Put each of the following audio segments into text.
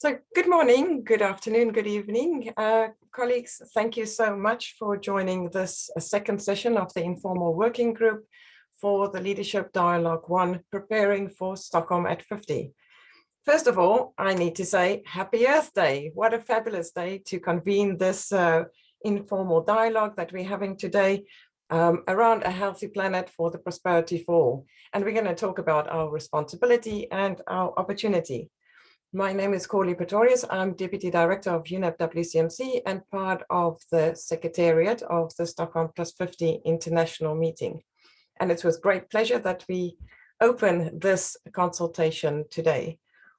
So good morning, good afternoon, good evening. Colleagues, thank you so much for joining this second session of the informal working group for the Leadership Dialogue 1, preparing for Stockholm at 50. First of all, I need to say Happy Earth Day. What a fabulous day to convene this informal dialogue that we're having today around a healthy planet for the prosperity for all. And we're going to talk about our responsibility and our opportunity. My name is Corley Pretorius. I'm Deputy Director of UNEP WCMC and part of the Secretariat of the Stockholm Plus 50 International Meeting. And it's with great pleasure that we open this consultation today.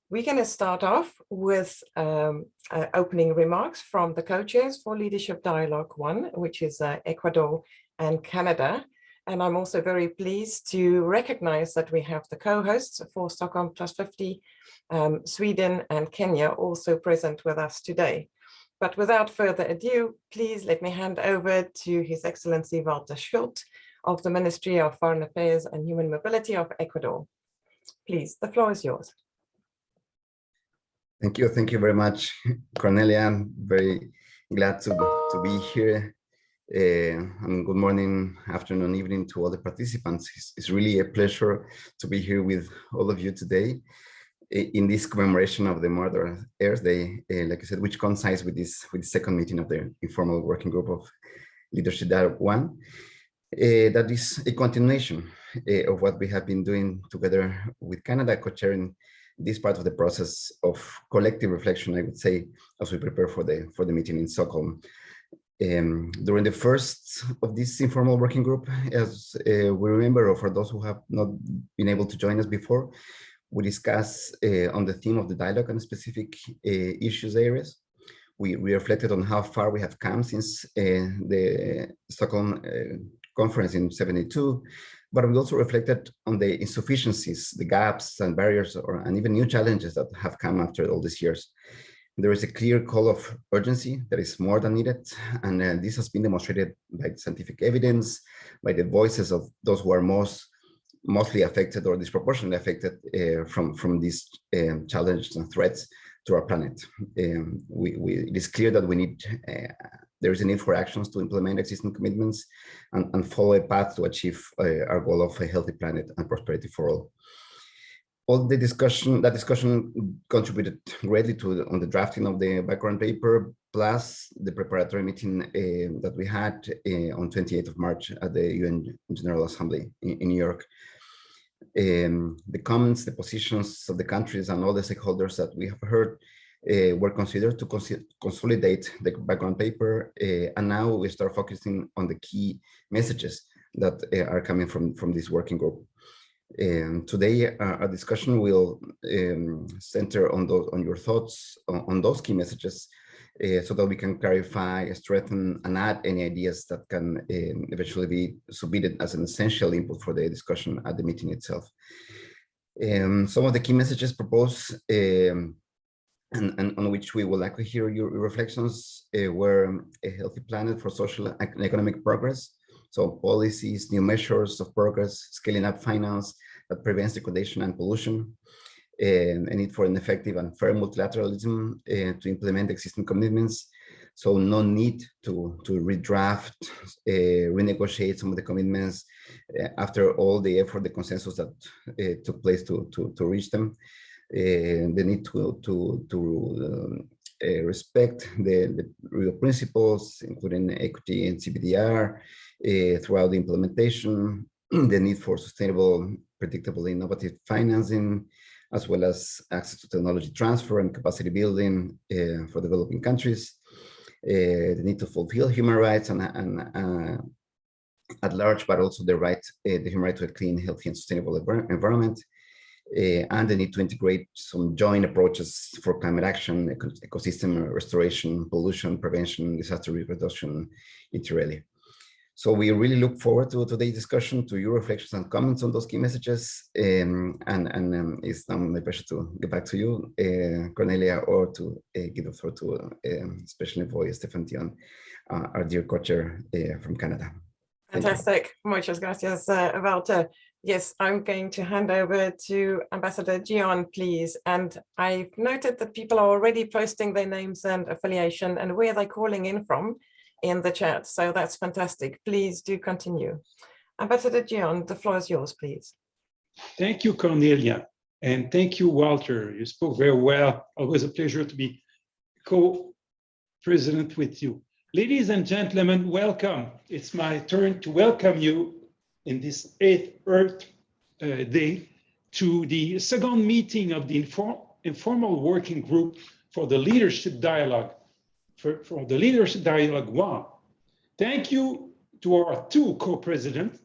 We're going to start off with opening remarks from the co-chairs for Leadership Dialogue 1, which is Ecuador and Canada. And I'm also very pleased to recognize that we have the co-hosts for Stockholm Plus 50, Sweden and Kenya also present with us today. But without further ado, please let me hand over to His Excellency Walter Schulte of the Ministry of Foreign Affairs and Human Mobility of Ecuador. Please, the floor is yours. Thank you very much, Cornelia. I'm very glad to be here. And good morning, afternoon, evening to all the participants. It's really a pleasure to be here with all of you today in this commemoration of the Mother Earth Day, like I said, which coincides with this second meeting of the informal working group of Leadership Dialogue 1. That is a continuation of what we have been doing together with Canada, co-chairing this part of the process of collective reflection, I would say, as we prepare for the meeting in Stockholm. During the first of this informal working group, as we remember, or for those who have not been able to join us before, we discussed on the theme of the dialogue and specific issues areas. We reflected on how far we have come since the Stockholm conference in '72, but we also reflected on the insufficiencies, the gaps and barriers, and even new challenges that have come after all these years. There is a clear call of urgency that is more than needed, and this has been demonstrated by scientific evidence, by the voices of those who are mostly affected or disproportionately affected from these challenges and threats to our planet. It is clear that there is a need for actions to implement existing commitments and follow a path to achieve our goal of a healthy planet and prosperity for all. All that discussion contributed greatly on the drafting of the background paper, plus the preparatory meeting that we had on 28th of March at the UN General Assembly in New York. The comments, the positions of the countries and all the stakeholders that we have heard were considered to consolidate the background paper, and now we start focusing on the key messages that are coming from this working group. Today, our discussion will center on your thoughts on those key messages, so that we can clarify, strengthen, and add any ideas that can eventually be submitted as an essential input for the discussion at the meeting itself. Some of the key messages proposed and on which we would like to hear your reflections were a healthy planet for social and economic progress. So policies, new measures of progress, scaling up finance that prevents degradation and pollution, a need for an effective and fair multilateralism to implement existing commitments. So no need to redraft, renegotiate some of the commitments after all the effort, the consensus that took place to reach them. The need to respect the real principles, including equity and CBDR, throughout the implementation, the need for sustainable, predictable, innovative financing, as well as access to technology transfer and capacity building for developing countries, the need to fulfill human rights and at large, but also the human right to a clean, healthy, and sustainable environment, and the need to integrate some joint approaches for climate action, ecosystem restoration, pollution prevention, disaster reduction, inter alia. So we really look forward to today's discussion, to your reflections and comments on those key messages. And it's now my pleasure to get back to you, Cornelia, or to give the floor to especially for Stefan Tion, our dear co-chair from Canada. Fantastic. Muchas gracias, Walter. Yes, I'm going to hand over to Ambassador Gian, please. And I've noted that people are already posting their names and affiliation and where they're calling in from in the chat. So that's fantastic. Please do continue. Ambassador Gian, the floor is yours, please. Thank you, Cornelia. And thank you, Walter. You spoke very well. Always a pleasure to be co-president with you. Ladies and gentlemen, welcome. It's my turn to welcome you in this 8th Earth Day to the second meeting of the informal working group for the leadership dialogue, for the leadership dialogue 1. Thank you to our two co-presidents,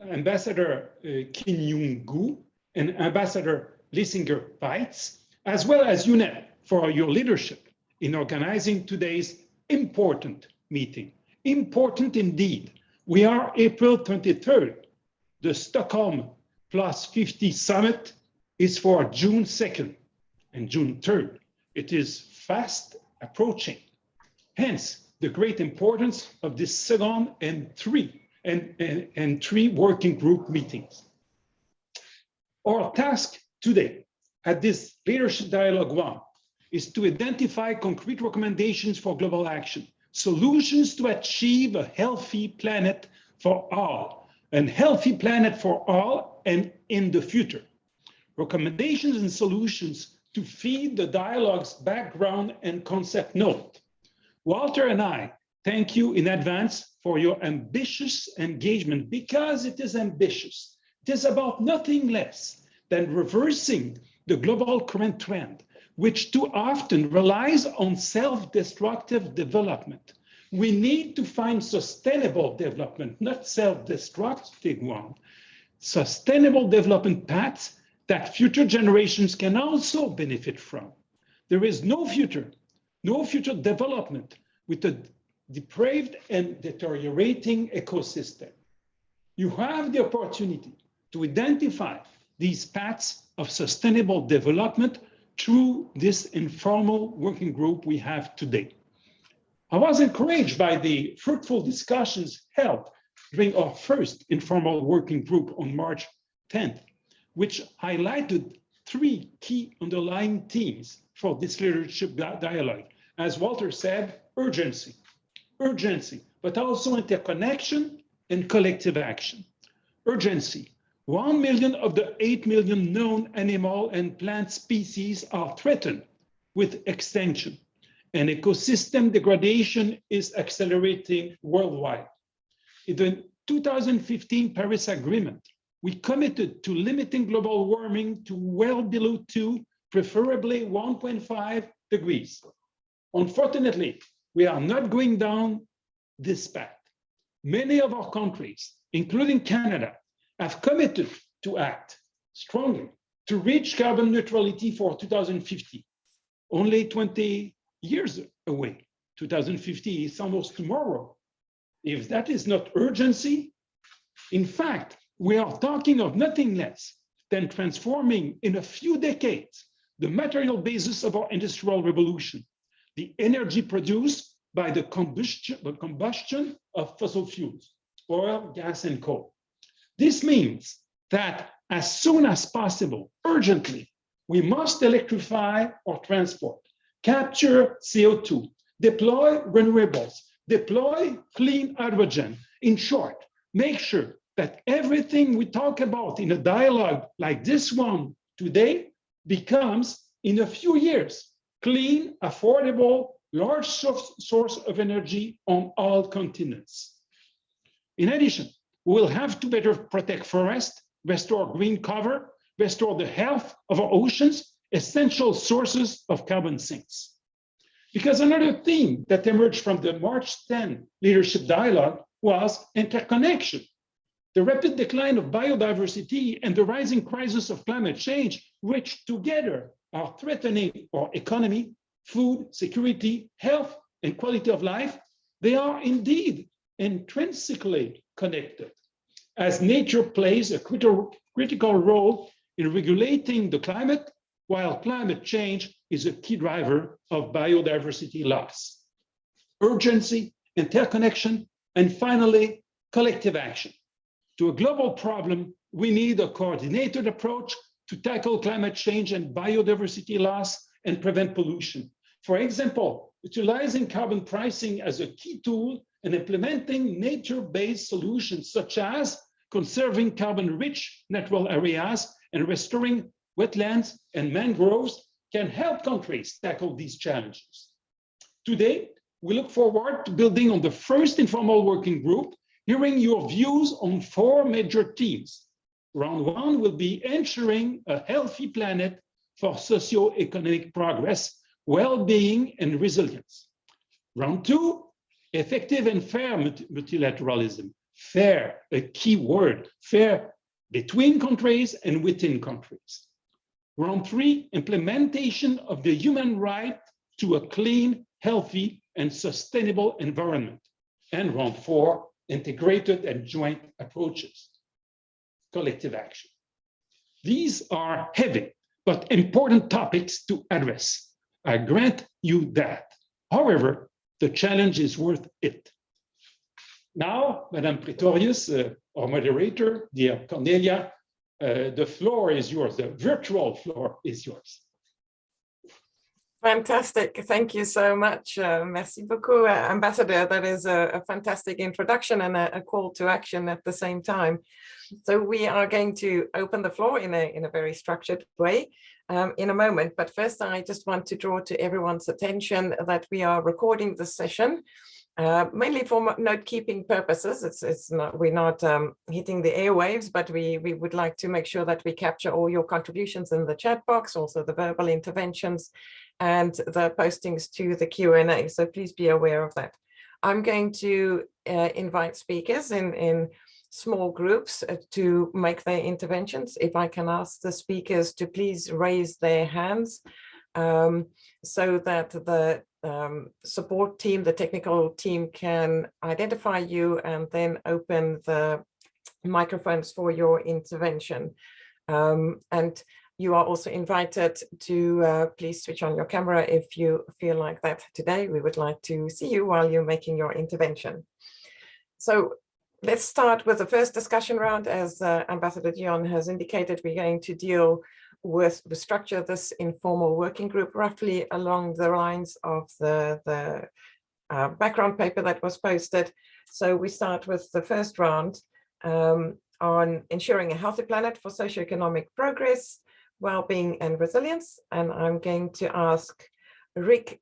Ambassador Kim Young-gu and Ambassador Lissinger-Weitz, as well as UNEP for your leadership in organizing today's important meeting. Important indeed. We are April 23rd. The Stockholm Plus 50 Summit is for June 2nd and June 3rd. It is fast approaching. Hence, the great importance of this second and three working group meetings. Our task today at this Leadership Dialogue 1 is to identify concrete recommendations for global action, solutions to achieve a healthy planet for all, and healthy planet for all and in the future. Recommendations and solutions to feed the dialogue's background and concept note. Walter and I thank you in advance for your ambitious engagement, because it is ambitious. It is about nothing less than reversing the global current trend, which too often relies on self-destructive development. We need to find sustainable development, not self-destructive one. Sustainable development paths that future generations can also benefit from. There is no future development with a depraved and deteriorating ecosystem. You have the opportunity to identify these paths of sustainable development through this informal working group we have today. I was encouraged by the fruitful discussions held during our first informal working group on March 10th, which highlighted three key underlying themes for this leadership dialogue. As Walter said, urgency, but also interconnection and collective action. Urgency. 1 million of the 8 million known animal and plant species are threatened with extinction, and ecosystem degradation is accelerating worldwide. In the 2015 Paris Agreement, we committed to limiting global warming to well below 2, preferably 1.5 degrees. Unfortunately, we are not going down this path. Many of our countries, including Canada, have committed to act strongly to reach carbon neutrality for 2050. Only 20 years away. 2050 is almost tomorrow. If that is not urgency, in fact, we are talking of nothing less than transforming in a few decades the material basis of our industrial revolution, the energy produced by the combustion of fossil fuels, oil, gas, and coal. This means that as soon as possible, urgently, we must electrify our transport, capture CO2, deploy renewables, deploy clean hydrogen. In short, make sure that everything we talk about in a dialogue like this one today becomes, in a few years, clean, affordable, large source of energy on all continents. In addition, we will have to better protect forests, restore green cover, restore the health of our oceans, essential sources of carbon sinks. Because another theme that emerged from the March 10 leadership dialogue was interconnection. The rapid decline of biodiversity and the rising crisis of climate change, which together are threatening our economy, food security, health, and quality of life, they are indeed intrinsically connected, as nature plays a critical role in regulating the climate, while climate change is a key driver of biodiversity loss. Urgency, interconnection, and finally, collective action. To a global problem, we need a coordinated approach to tackle climate change and biodiversity loss and prevent pollution. For example, utilizing carbon pricing as a key tool and implementing nature-based solutions such as conserving carbon-rich natural areas and restoring wetlands and mangroves can help countries tackle these challenges. Today, we look forward to building on the first informal working group, hearing your views on 4 major themes. Round 1 will be ensuring a healthy planet for socio-economic progress, well-being, and resilience. Round 2, effective and fair multilateralism. Fair, a key word, fair between countries and within countries. Round 3, implementation of the human right to a clean, healthy, and sustainable environment. And round 4, integrated and joint approaches, collective action. These are heavy but important topics to address. I grant you that. However, the challenge is worth it. Now, Madame Pretorius, our moderator, dear Cornelia, the floor is yours. The virtual floor is yours. Fantastic. Thank you so much. Merci beaucoup, Ambassador. That is a fantastic introduction and a call to action at the same time. So we are going to open the floor in a very structured way in a moment. But first, I just want to draw to everyone's attention that we are recording this session mainly for note-keeping purposes. We're not hitting the airwaves, but we would like to make sure that we capture all your contributions in the chat box, also the verbal interventions and the postings to the Q&A. So please be aware of that. I'm going to invite speakers in small groups to make their interventions. If I can ask the speakers to please raise their hands so that the support team, the technical team, can identify you and then open the microphones for your intervention. And you are also invited to please switch on your camera if you feel like that today. We would like to see you while you're making your intervention. So let's start with the first discussion round. As Ambassador Dion has indicated, we're going to deal with the structure of this informal working group roughly along the lines of the background paper that was posted. So we start with the first round on ensuring a healthy planet for socioeconomic progress, well-being and resilience. And I'm going to ask Rick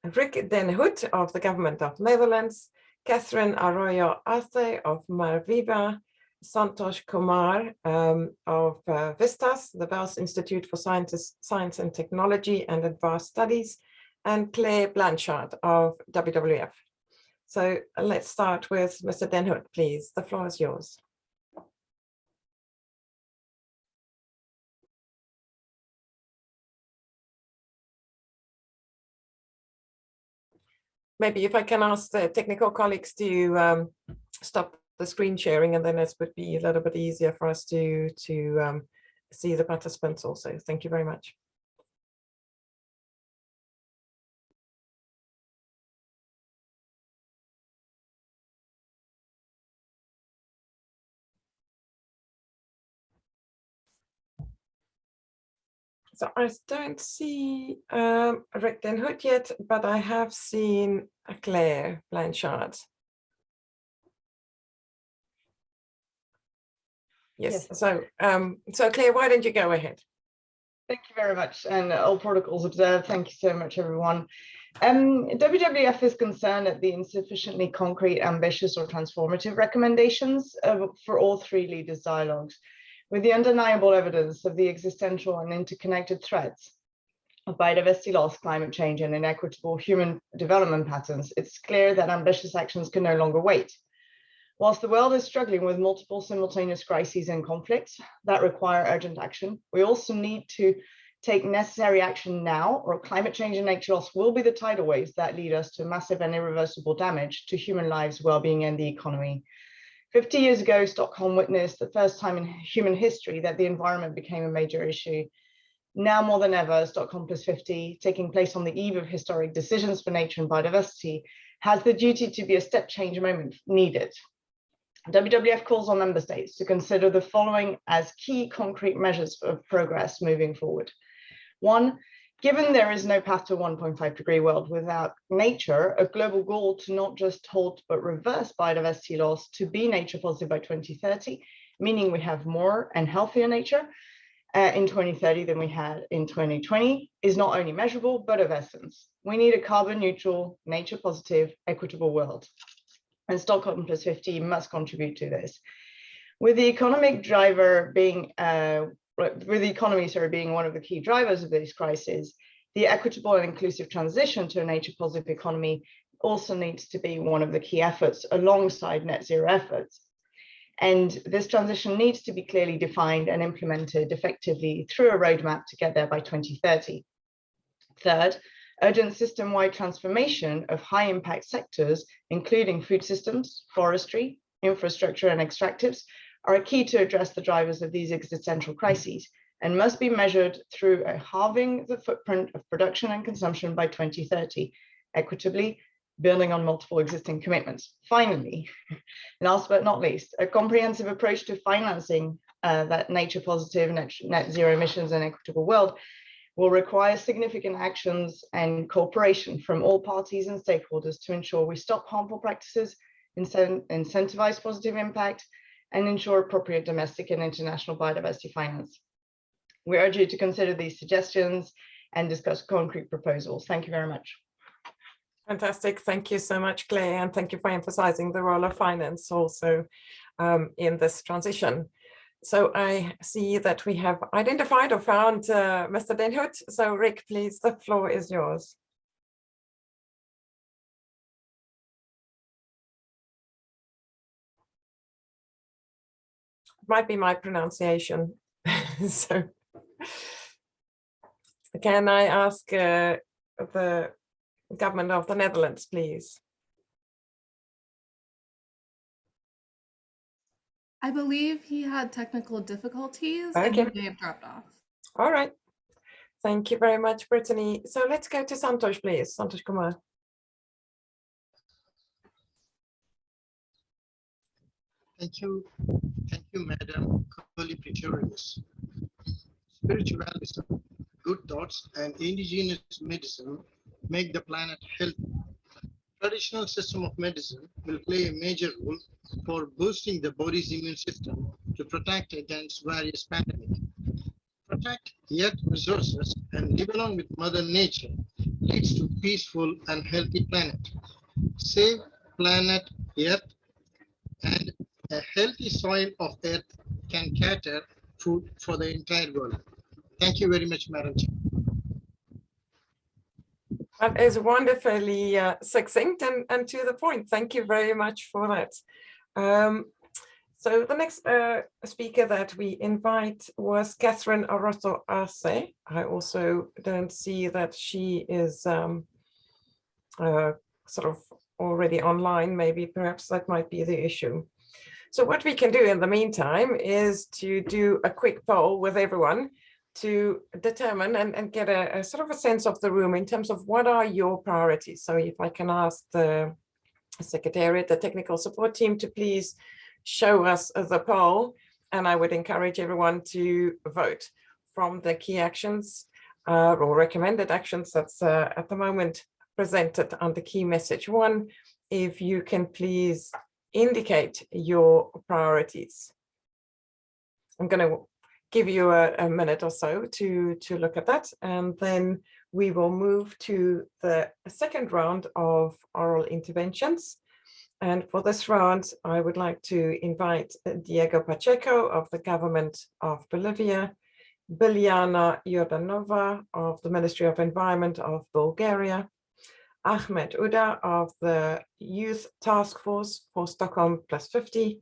Den Hout of the Government of Netherlands, Catherine Arroyo Arce of Marviva, Santosh Kumar of Vistas, the Wells Institute for Science and Technology and Advanced Studies, and Claire Blanchard of WWF. So let's start with Mr. Den Hout, please. The floor is yours. Maybe if I can ask the technical colleagues to stop the screen sharing, and then it would be a little bit easier for us to see the participants also. Thank you very much. So I don't see Rick Den Hout yet, but I have seen Claire Blanchard. Yes. So Claire, why don't you go ahead? Thank you very much, and all protocols observed. Thank you so much, everyone. WWF is concerned at the insufficiently concrete, ambitious, or transformative recommendations for all 3 leaders' dialogues. With the undeniable evidence of the existential and interconnected threats of biodiversity loss, climate change, and inequitable human development patterns, it's clear that ambitious actions can no longer wait. Whilst the world is struggling with multiple simultaneous crises and conflicts that require urgent action, we also need to take necessary action now, or climate change and nature loss will be the tidal waves that lead us to massive and irreversible damage to human lives, well-being, and the economy. 50 years ago, Stockholm witnessed the first time in human history that the environment became a major issue. Now more than ever, Stockholm Plus 50, taking place on the eve of historic decisions for nature and biodiversity, has the duty to be a step change moment needed. WWF calls on member states to consider the following as key concrete measures of progress moving forward. 1, given there is no path to a 1.5 degree world without nature, a global goal to not just halt but reverse biodiversity loss to be nature positive by 2030, meaning we have more and healthier nature in 2030 than we had in 2020, is not only measurable, but of essence. We need a carbon neutral, nature positive, equitable world. And Stockholm Plus 50 must contribute to this. With the economic driver being, with the economy, being one of the key drivers of this crisis, the equitable and inclusive transition to a nature positive economy also needs to be one of the key efforts alongside net zero efforts. And this transition needs to be clearly defined and implemented effectively through a roadmap to get there by 2030. Third, urgent system-wide transformation of high-impact sectors, including food systems, forestry, infrastructure, and extractives, are a key to address the drivers of these existential crises and must be measured through a halving the footprint of production and consumption by 2030, equitably, building on multiple existing commitments. Finally, last but not least, a comprehensive approach to financing that nature positive, net zero emissions and equitable world will require significant actions and cooperation from all parties and stakeholders to ensure we stop harmful practices, incentivize positive impact, and ensure appropriate domestic and international biodiversity finance. We urge you to consider these suggestions and discuss concrete proposals. Thank you very much. Fantastic. Thank you so much, Claire, and thank you for emphasizing the role of finance also in this transition. So I see that we have identified or found Mr. Den Hout. So Rick, please, the floor is yours. It might be my pronunciation. So can I ask the government of the Netherlands, please? I believe he had technical difficulties and Okay. he may have dropped off. All right. Thank you very much, Brittany. So let's go to Santosh, please. Santosh Kumar. Thank you, Madam Colli-Pretorius. Spiritualism, good thoughts, and indigenous medicine make the planet healthy. Traditional system of medicine will play a major role for boosting the body's immune system to protect against various pandemics. Protect Earth resources and live along with Mother Nature leads to peaceful and healthy planet. Save planet Earth, and a healthy soil of Earth can cater food for the entire world. Thank you very much, Madam Chair. That is wonderfully succinct and to the point. Thank you very much for that. So the next speaker that we invite was Catherine Orozco Arce. I also don't see that she is sort of already online. Maybe perhaps that might be the issue. So what we can do in the meantime is to do a quick poll with everyone to determine and get a sort of a sense of the room in terms of what are your priorities. So if I can ask the Secretariat, the technical support team, to please show us the poll, and I would encourage everyone to vote from the key actions or recommended actions that's at the moment presented under key message 1. If you can please indicate your priorities. I'm going to give you a minute or so to look at that, and then we will move to the second round of oral interventions. And for this round, I would like to invite Diego Pacheco of the Government of Bolivia, Biljana Jordanova of the Ministry of Environment of Bulgaria, Ahmed Uda of the Youth Task Force for Stockholm Plus 50,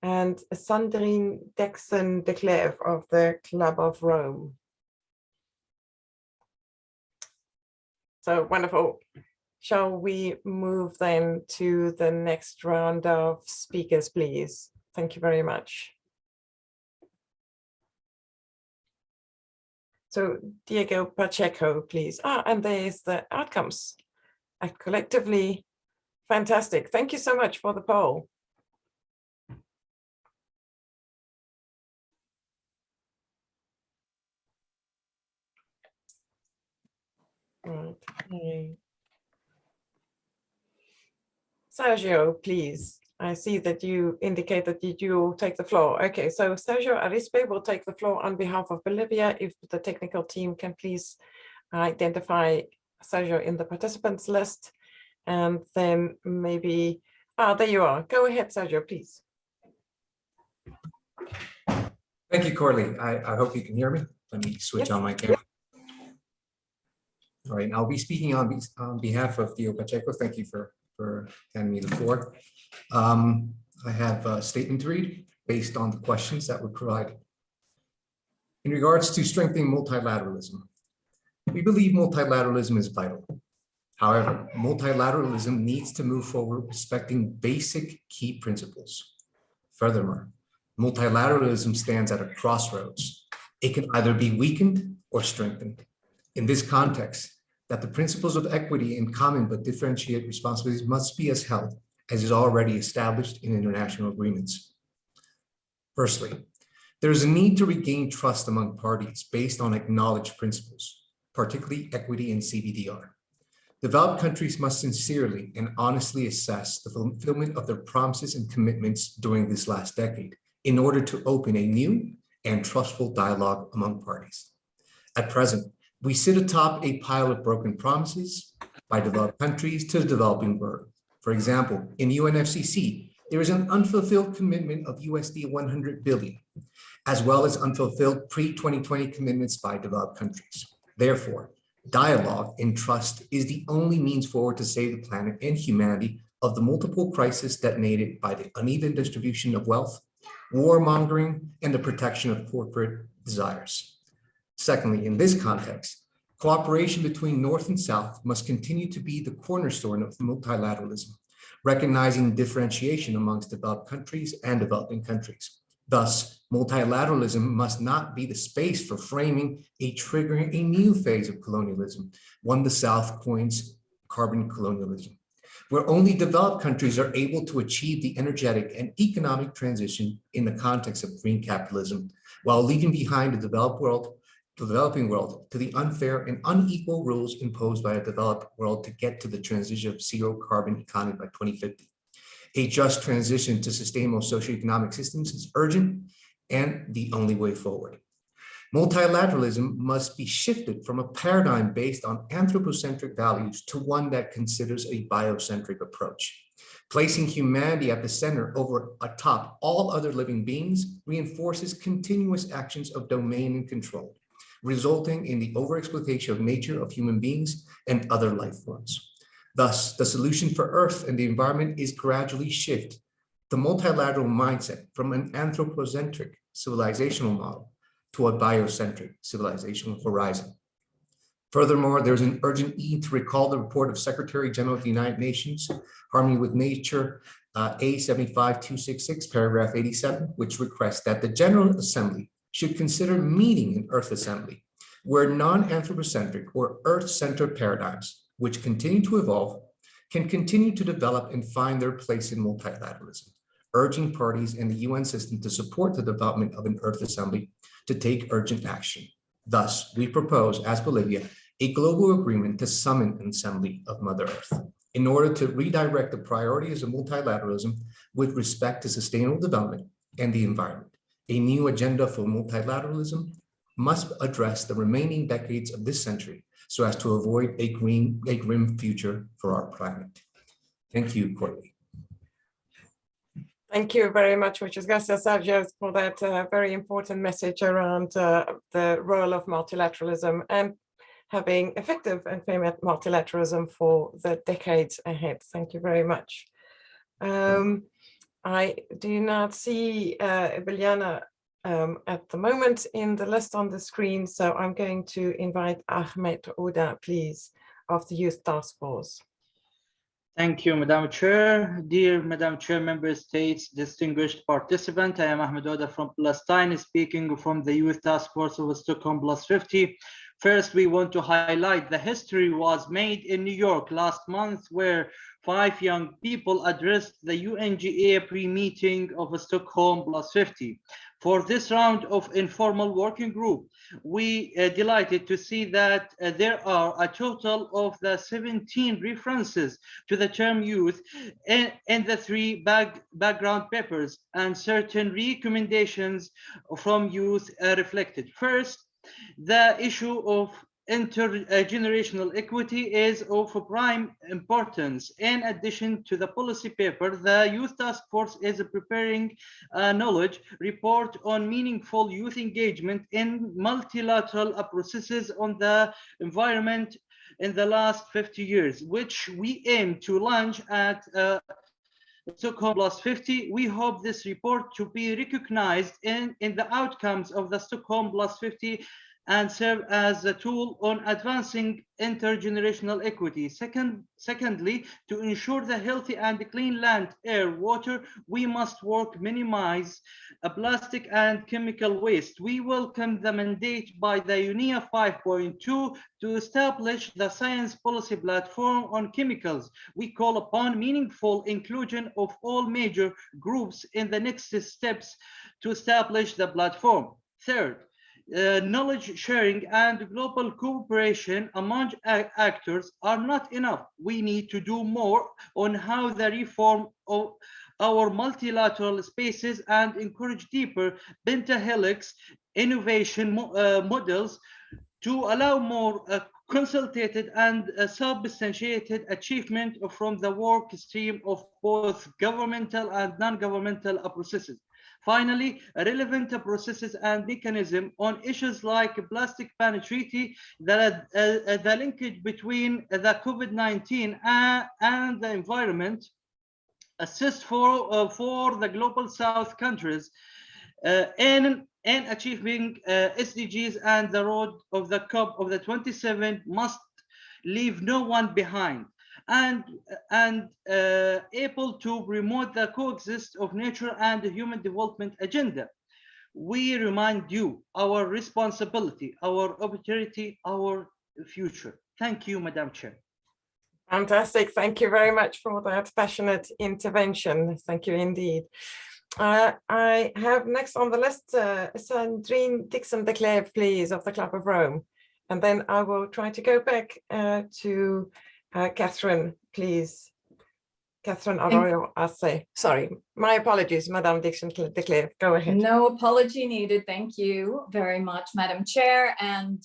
and Sandrine Dexon de Cleve of the Club of Rome. So wonderful. Shall we move then to the next round of speakers, please? Thank you very much. So Diego Pacheco, please. And there's the outcomes. Collectively, fantastic. Thank you so much for the poll. Right. Okay. Sergio, please. I see that you indicate that you take the floor. Okay, so Sergio Arispe will take the floor on behalf of Bolivia. If the technical team can please identify Sergio in the participants list, and then maybe, there you are. Go ahead, Sergio, please. Thank you, Corley. I hope you can hear me. Let me switch on my camera. All right, I'll be speaking on behalf of Theo Pacheco. Thank you for handing me the floor. I have a statement to read based on the questions that were provided. In regards to strengthening multilateralism, we believe multilateralism is vital. However, multilateralism needs to move forward respecting basic key principles. Furthermore, multilateralism stands at a crossroads. It can either be weakened or strengthened. In this context, that the principles of equity and common but differentiated responsibilities must be upheld as is already established in international agreements. Firstly, there is a need to regain trust among parties based on acknowledged principles, particularly equity and CBDR. Developed countries must sincerely and honestly assess the fulfillment of their promises and commitments during this last decade in order to open a new and trustful dialogue among parties. At present, we sit atop a pile of broken promises by developed countries to the developing world. For example, in UNFCCC, there is an unfulfilled commitment of USD 100 billion, as well as unfulfilled pre-2020 commitments by developed countries. Therefore, dialogue and trust is the only means forward to save the planet and humanity of the multiple crises detonated by the uneven distribution of wealth, warmongering, and the protection of corporate desires. Secondly, in this context, cooperation between North and South must continue to be the cornerstone of multilateralism, recognizing differentiation amongst developed countries and developing countries. Thus, multilateralism must not be the space for framing a triggering a new phase of colonialism, one the South coins carbon colonialism, where only developed countries are able to achieve the energetic and economic transition in the context of green capitalism, while leaving behind the developing world to the unfair and unequal rules imposed by a developed world to get to the transition of zero carbon economy by 2050. A just transition to sustainable socioeconomic systems is urgent and the only way forward. Multilateralism must be shifted from a paradigm based on anthropocentric values to one that considers a biocentric approach. Placing humanity at the center over atop all other living beings reinforces continuous actions of domain and control, resulting in the overexploitation of nature of human beings and other life forms. Thus, the solution for Earth and the environment is gradually shift the multilateral mindset from an anthropocentric civilizational model to a biocentric civilizational horizon. Furthermore, there's an urgent need to recall the report of Secretary General of the United Nations, Harmony with Nature, A75266, paragraph 87, which requests that the General Assembly should consider meeting an Earth Assembly, where non-anthropocentric or Earth-centered paradigms, which continue to evolve, can continue to develop and find their place in multilateralism, urging parties in the UN system to support the development of an Earth Assembly to take urgent action. Thus, we propose, as Bolivia, a global agreement to summon an assembly of Mother Earth in order to redirect the priorities of multilateralism with respect to sustainable development and the environment. A new agenda for multilateralism must address the remaining decades of this century so as to avoid a grim future for our planet. Thank you, Courtney. Thank you very much, muchas gracias, Sergio, for that very important message around the role of multilateralism and having effective and fair multilateralism for the decades ahead. Thank you very much. I do not see Biljana at the moment in the list on the screen, so I'm going to invite Ahmed Ouda, please, of the Youth Task Force. Thank you, Madam Chair. Dear Madam Chair, Member States, distinguished participant, I am Ahmed Ouda from Palestine, speaking from the Youth Task Force of Stockholm Plus 50. First, we want to highlight the history was made in New York last month, where 5 young people addressed the UNGA pre-meeting of Stockholm Plus 50. For this round of informal working group, we delighted to see that there are a total of 17 references to the term youth in the three background papers, and certain recommendations from youth reflected. First, the issue of intergenerational equity is of prime importance. In addition to the policy paper, the Youth Task Force is preparing a knowledge report on meaningful youth engagement in multilateral processes on the environment in the last 50 years, which we aim to launch at Stockholm Plus 50. We hope this report to be recognized in the outcomes of the Stockholm Plus 50 and serve as a tool on advancing intergenerational equity. Secondly, to ensure the healthy and clean land, air, water, we must work minimize plastic and chemical waste. We welcome the mandate by the UNEA 5.2 to establish the science policy platform on chemicals. We call upon meaningful inclusion of all major groups in the next steps to establish the platform. Third, knowledge sharing and global cooperation among actors are not enough. We need to do more on how the reform of our multilateral spaces and encourage deeper pentahelix innovation models to allow more consultated and substantiated achievement from the work stream of both governmental and non-governmental processes. Finally, relevant processes and mechanisms on issues like plastic ban treaty, the linkage between the COVID-19 and the environment, assist for the global South countries in achieving SDGs, and the road of the COP of the 27 must leave no one behind, and able to promote the coexist of nature and the human development agenda. We remind you our responsibility, our opportunity, our future. Thank you, Madam Chair. Fantastic. Thank you very much for that passionate intervention. Thank you indeed. I have next on the list Sandrine Dixon de Cleve, please, of the Club of Rome. And then I will try to go back to Catherine, please. Catherine Arroyo Arce. Sorry, my apologies, Madame Dixon de Cleve. Go ahead. No apology needed. Thank you very much, Madam Chair, and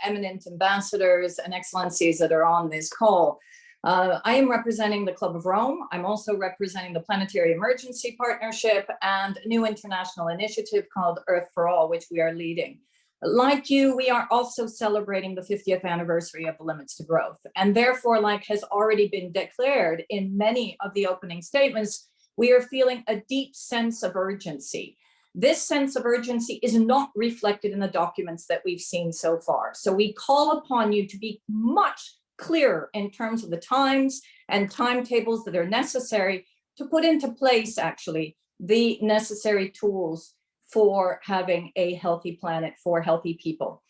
eminent ambassadors and excellencies that are on this call. I am representing the Club of Rome. I'm also representing the Planetary Emergency Partnership and a new international initiative called Earth for All, which we are leading. Like you, we are also celebrating the 50th anniversary of the Limits to Growth. And therefore, like has already been declared in many of the opening statements, we are feeling a deep sense of urgency. This sense of urgency is not reflected in the documents that we've seen so far. So we call upon you to be much clearer in terms of the times and timetables that are necessary to put into place, actually, the necessary tools for having a healthy planet for healthy people.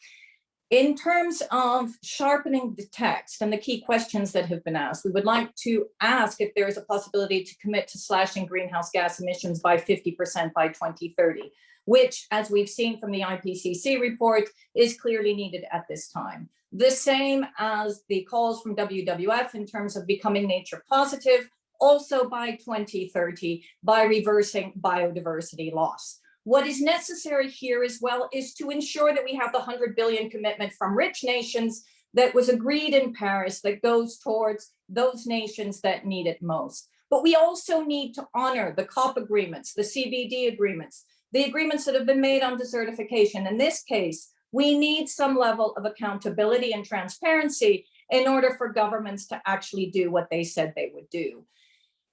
In terms of sharpening the text and the key questions that have been asked, we would like to ask if there is a possibility to commit to slashing greenhouse gas emissions by 50% by 2030, which, as we've seen from the IPCC report, is clearly needed at this time. The same as the calls from WWF in terms of becoming nature positive, also by 2030, by reversing biodiversity loss. What is necessary here as well is to ensure that we have the 100 billion commitment from rich nations that was agreed in Paris that goes towards those nations that need it most. But we also need to honor the COP agreements, the CBD agreements, the agreements that have been made on desertification. In this case, we need some level of accountability and transparency in order for governments to actually do what they said they would do.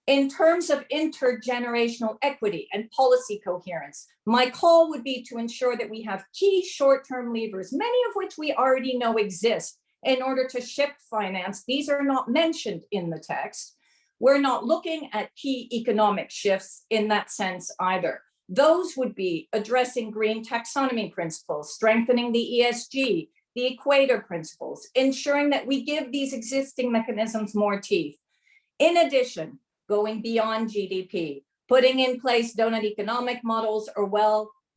In terms of intergenerational equity and policy coherence, my call would be to ensure that we have key short-term levers, many of which we already know exist, in order to shift finance. These are not mentioned in the text. We're not looking at key economic shifts in that sense either. Those would be addressing green taxonomy principles, strengthening the ESG, the Equator principles, ensuring that we give these existing mechanisms more teeth. In addition, going beyond GDP, putting in place donut economic models or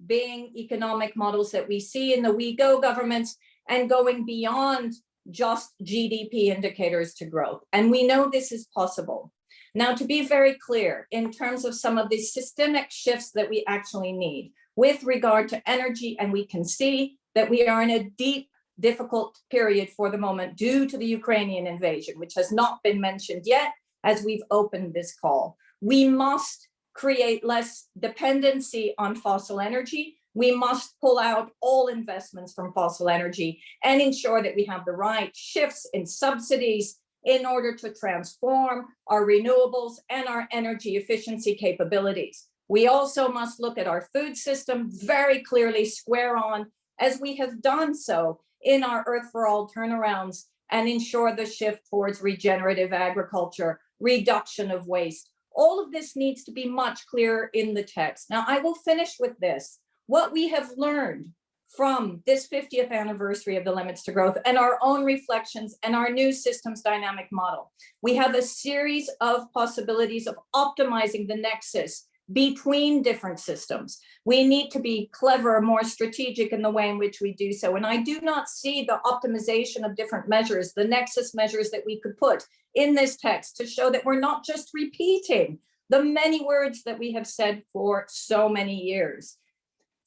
being economic models that we see in the we go governments and going beyond just GDP indicators to growth. And we know this is possible. Now, to be very clear, in terms of some of the systemic shifts that we actually need with regard to energy, and we can see that we are in a deep, difficult period for the moment due to the Ukrainian invasion, which has not been mentioned yet as we've opened this call. We must create less dependency on fossil energy. We must pull out all investments from fossil energy and ensure that we have the right shifts in subsidies in order to transform our renewables and our energy efficiency capabilities. We also must look at our food system very clearly, square on, as we have done so in our Earth for All turnarounds, and ensure the shift towards regenerative agriculture, reduction of waste. All of this needs to be much clearer in the text. Now, I will finish with this. What we have learned from this 50th anniversary of the Limits to Growth and our own reflections and our new systems dynamic model, we have a series of possibilities of optimizing the nexus between different systems. We need to be clever, more strategic in the way in which we do so. And I do not see the optimization of different measures, the nexus measures that we could put in this text to show that we're not just repeating the many words that we have said for so many years.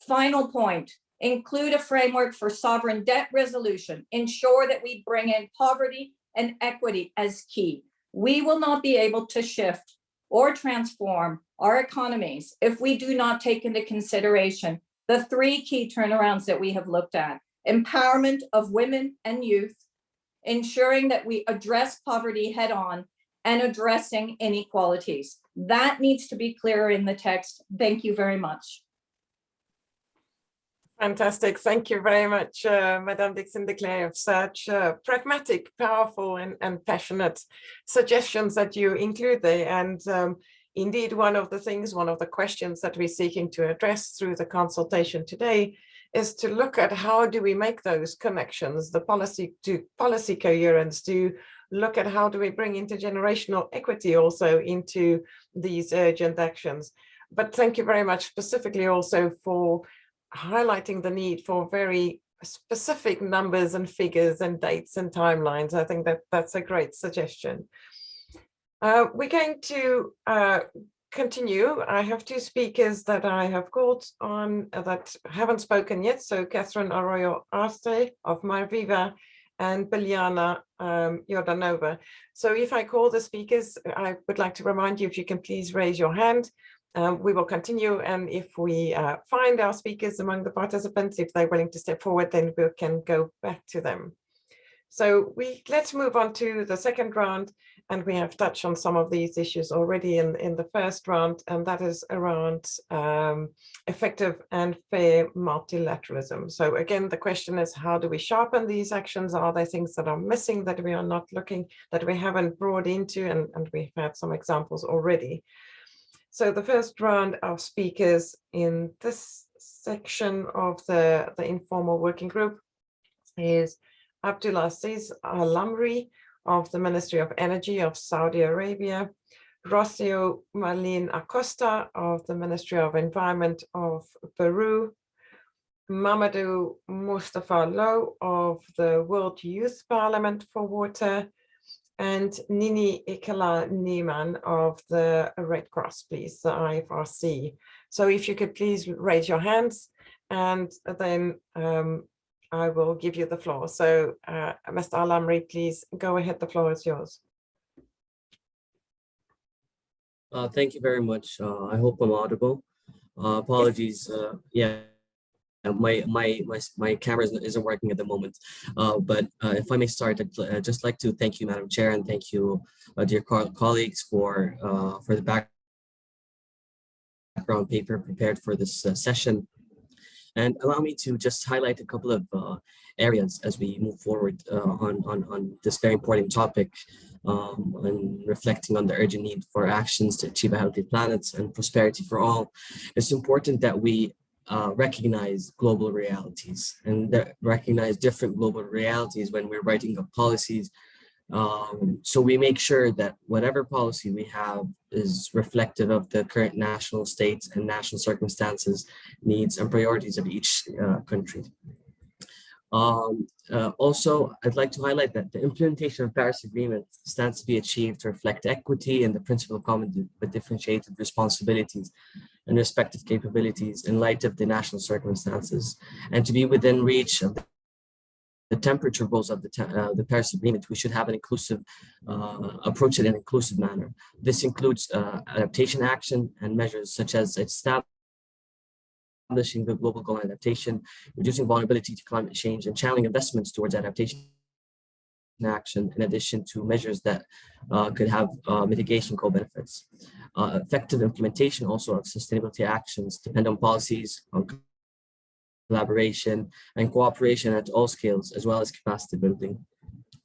Final point, include a framework for sovereign debt resolution. Ensure that we bring in poverty and equity as key. We will not be able to shift or transform our economies if we do not take into consideration the three key turnarounds that we have looked at: empowerment of women and youth, ensuring that we address poverty head on, and addressing inequalities. That needs to be clearer in the text. Thank you very much. Fantastic. Thank you very much, Madame Dixon de Cley, of such pragmatic, powerful, and passionate suggestions that you include there. And indeed, one of the questions that we're seeking to address through the consultation today is to look at how do we make those connections, the policy coherence, to look at how do we bring intergenerational equity also into these urgent actions. But thank you very much specifically also for highlighting the need for very specific numbers and figures and dates and timelines. I think that that's a great suggestion. We're going to continue. I have two speakers that I have called on that haven't spoken yet. So Catherine Arroyo Arce of Marviva and Biljana Jordanova. So if I call the speakers, I would like to remind you, if you can please raise your hand. We will continue, and if we find our speakers among the participants, if they're willing to step forward, then we can go back to them. So let's move on to the second round, and we have touched on some of these issues already in the first round, and that is around effective and fair multilateralism. So again, the question is, how do we sharpen these actions? Are there things that are missing that we are not looking, that we haven't brought into, and we've had some examples already. So the first round of speakers in this section of the informal working group is Abdulaziz Al-Amri of the Ministry of Energy of Saudi Arabia, Rocio Marlene Acosta of the Ministry of Environment of Peru, Mamadou Mustafa Lo of the World Youth Parliament for Water, and Nini Ikela Niemann of the Red Cross, please, the IFRC. So if you could please raise your hands, and then I will give you the floor. So Mr. Al-Amri, please go ahead, the floor is yours. Thank you very much. I hope I'm audible. Apologies, yeah. My camera isn't working at the moment, but if I may start, I'd just like to thank you, Madam Chair, and thank you, dear colleagues, for the background paper prepared for this session. And allow me to just highlight a couple of areas as we move forward on this very important topic, and reflecting on the urgent need for actions to achieve a healthy planet and prosperity for all. It's important that we recognize global realities and recognize different global realities when we're writing up policies So we make sure that whatever policy we have is reflective of the current national states and national circumstances, needs, and priorities of each country. Also, I'd like to highlight that the implementation of the Paris Agreement stands to be achieved to reflect equity and the principle of common but differentiated responsibilities and respective capabilities in light of the national circumstances, and to be within reach of the temperature goals of the Paris Agreement. We should have an inclusive approach in an inclusive manner. This includes adaptation action and measures such as establishing the global goal adaptation, reducing vulnerability to climate change, and channeling investments towards adaptation action, in addition to measures that could have mitigation co-benefits. Effective implementation also of sustainability actions depend on policies, on collaboration and cooperation at all scales, as well as capacity building.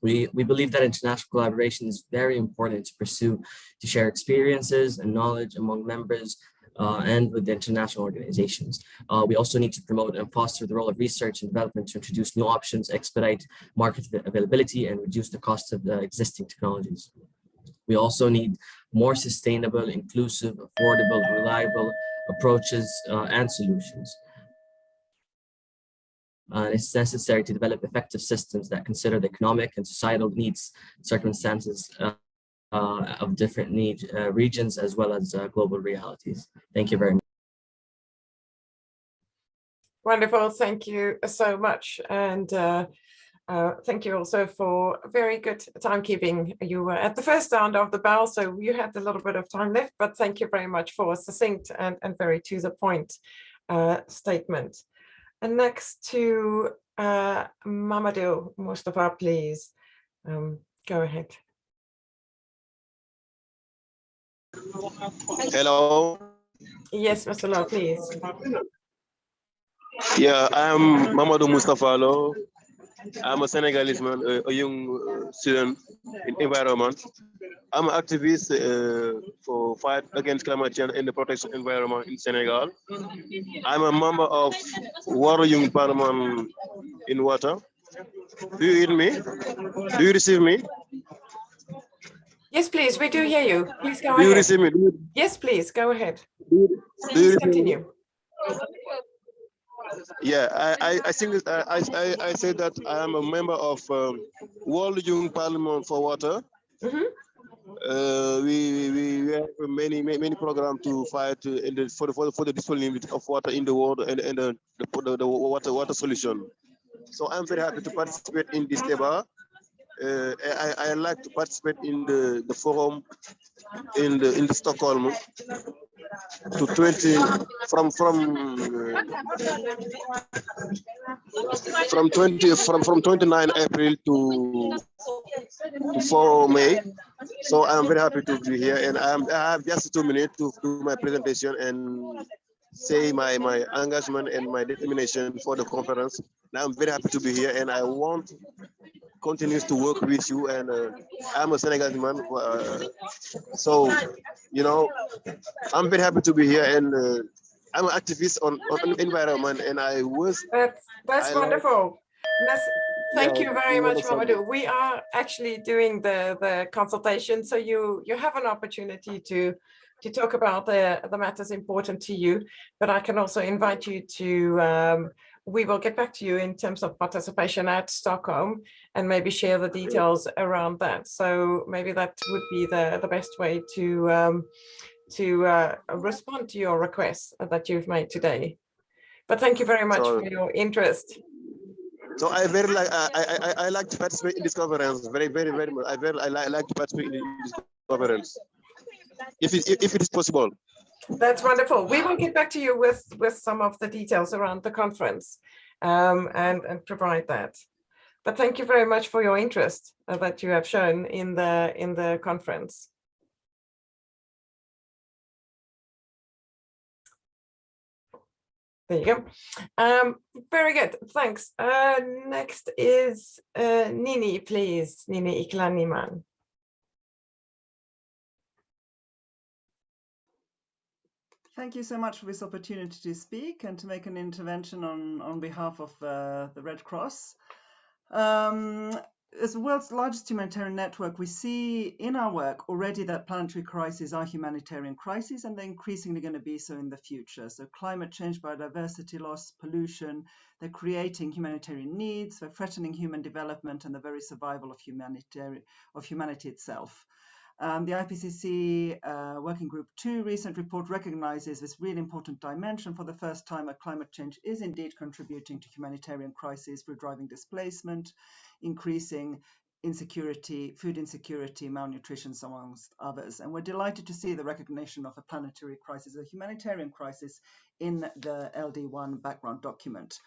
We believe that international collaboration is very important to pursue, to share experiences and knowledge among members and with the international organizations. We also need to promote and foster the role of research and development to introduce new options, expedite market availability, and reduce the cost of the existing technologies. We also need more sustainable, inclusive, affordable, reliable approaches and solutions. It's necessary to develop effective systems that consider the economic and societal needs, circumstances of different regions, as well as global realities. Thank you very much. Wonderful, thank you so much. And thank you also for very good timekeeping. You were at the first sound of the bell, so you had a little bit of time left, but thank you very much for a succinct and very to the point statement. And next to Mamadou Mustafa, please. Go ahead. Hello. Yes, Mr. Law, please. Yeah, I'm Mamadou Mustafa Lo. I'm a Senegalese man, a young student in environment. I'm an activist for fight against climate change and the protection environment in Senegal. I'm a member of Water Young Parliament in Water. Do you hear me? Do you receive me? Yes, please, we do hear you. Please go ahead. Do you receive me? Yes, please, go ahead. Please continue. Yeah, I think I say that I am a member of World Young Parliament for Water. Mm-hmm. We have many programs to fight for the disponibility of water in the world and the water solution. So I'm very happy to participate in this debate. I like to participate in the forum in Stockholm to 29 April to 4 May. So I'm very happy to be here, and I have just 2 minutes to do my presentation and say my engagement and my determination for the conference. Now I'm very happy to be here, and I want continues to work with you, and I'm a Senegalese man, so you know I'm very happy to be here, and I'm an activist on environment, and I was that's wonderful. Thank you very much, Mamadou. We are actually doing the consultation, so you have an opportunity to talk about the matters important to you, but I can also invite you to we will get back to you in terms of participation at Stockholm and maybe share the details around that. So maybe that would be the best way to respond to your requests that you've made today. But thank you very much for your interest. So I like to participate in this conference very much. I like to participate in this conference if it is possible. That's wonderful. We will get back to you with some of the details around the conference and provide that. But thank you very much for your interest that you have shown in the conference. There you go. Very good. Thanks. Next is Nini, please. Nini Iklaniman. Thank you so much for this opportunity to speak and to make an intervention on behalf of the Red Cross. as the world's largest humanitarian network, we see in our work already that planetary crises are humanitarian crises, and they're increasingly going to be so in the future. So climate change, biodiversity loss, pollution, they're creating humanitarian needs, they're threatening human development and the very survival of humanity itself. The IPCC Working Group 2 recent report recognizes this really important dimension for the first time, that climate change is indeed contributing to humanitarian crises through driving displacement, increasing insecurity, food insecurity, malnutrition, amongst others. And we're delighted to see the recognition of a planetary crisis, a humanitarian crisis, in the LD1 background document.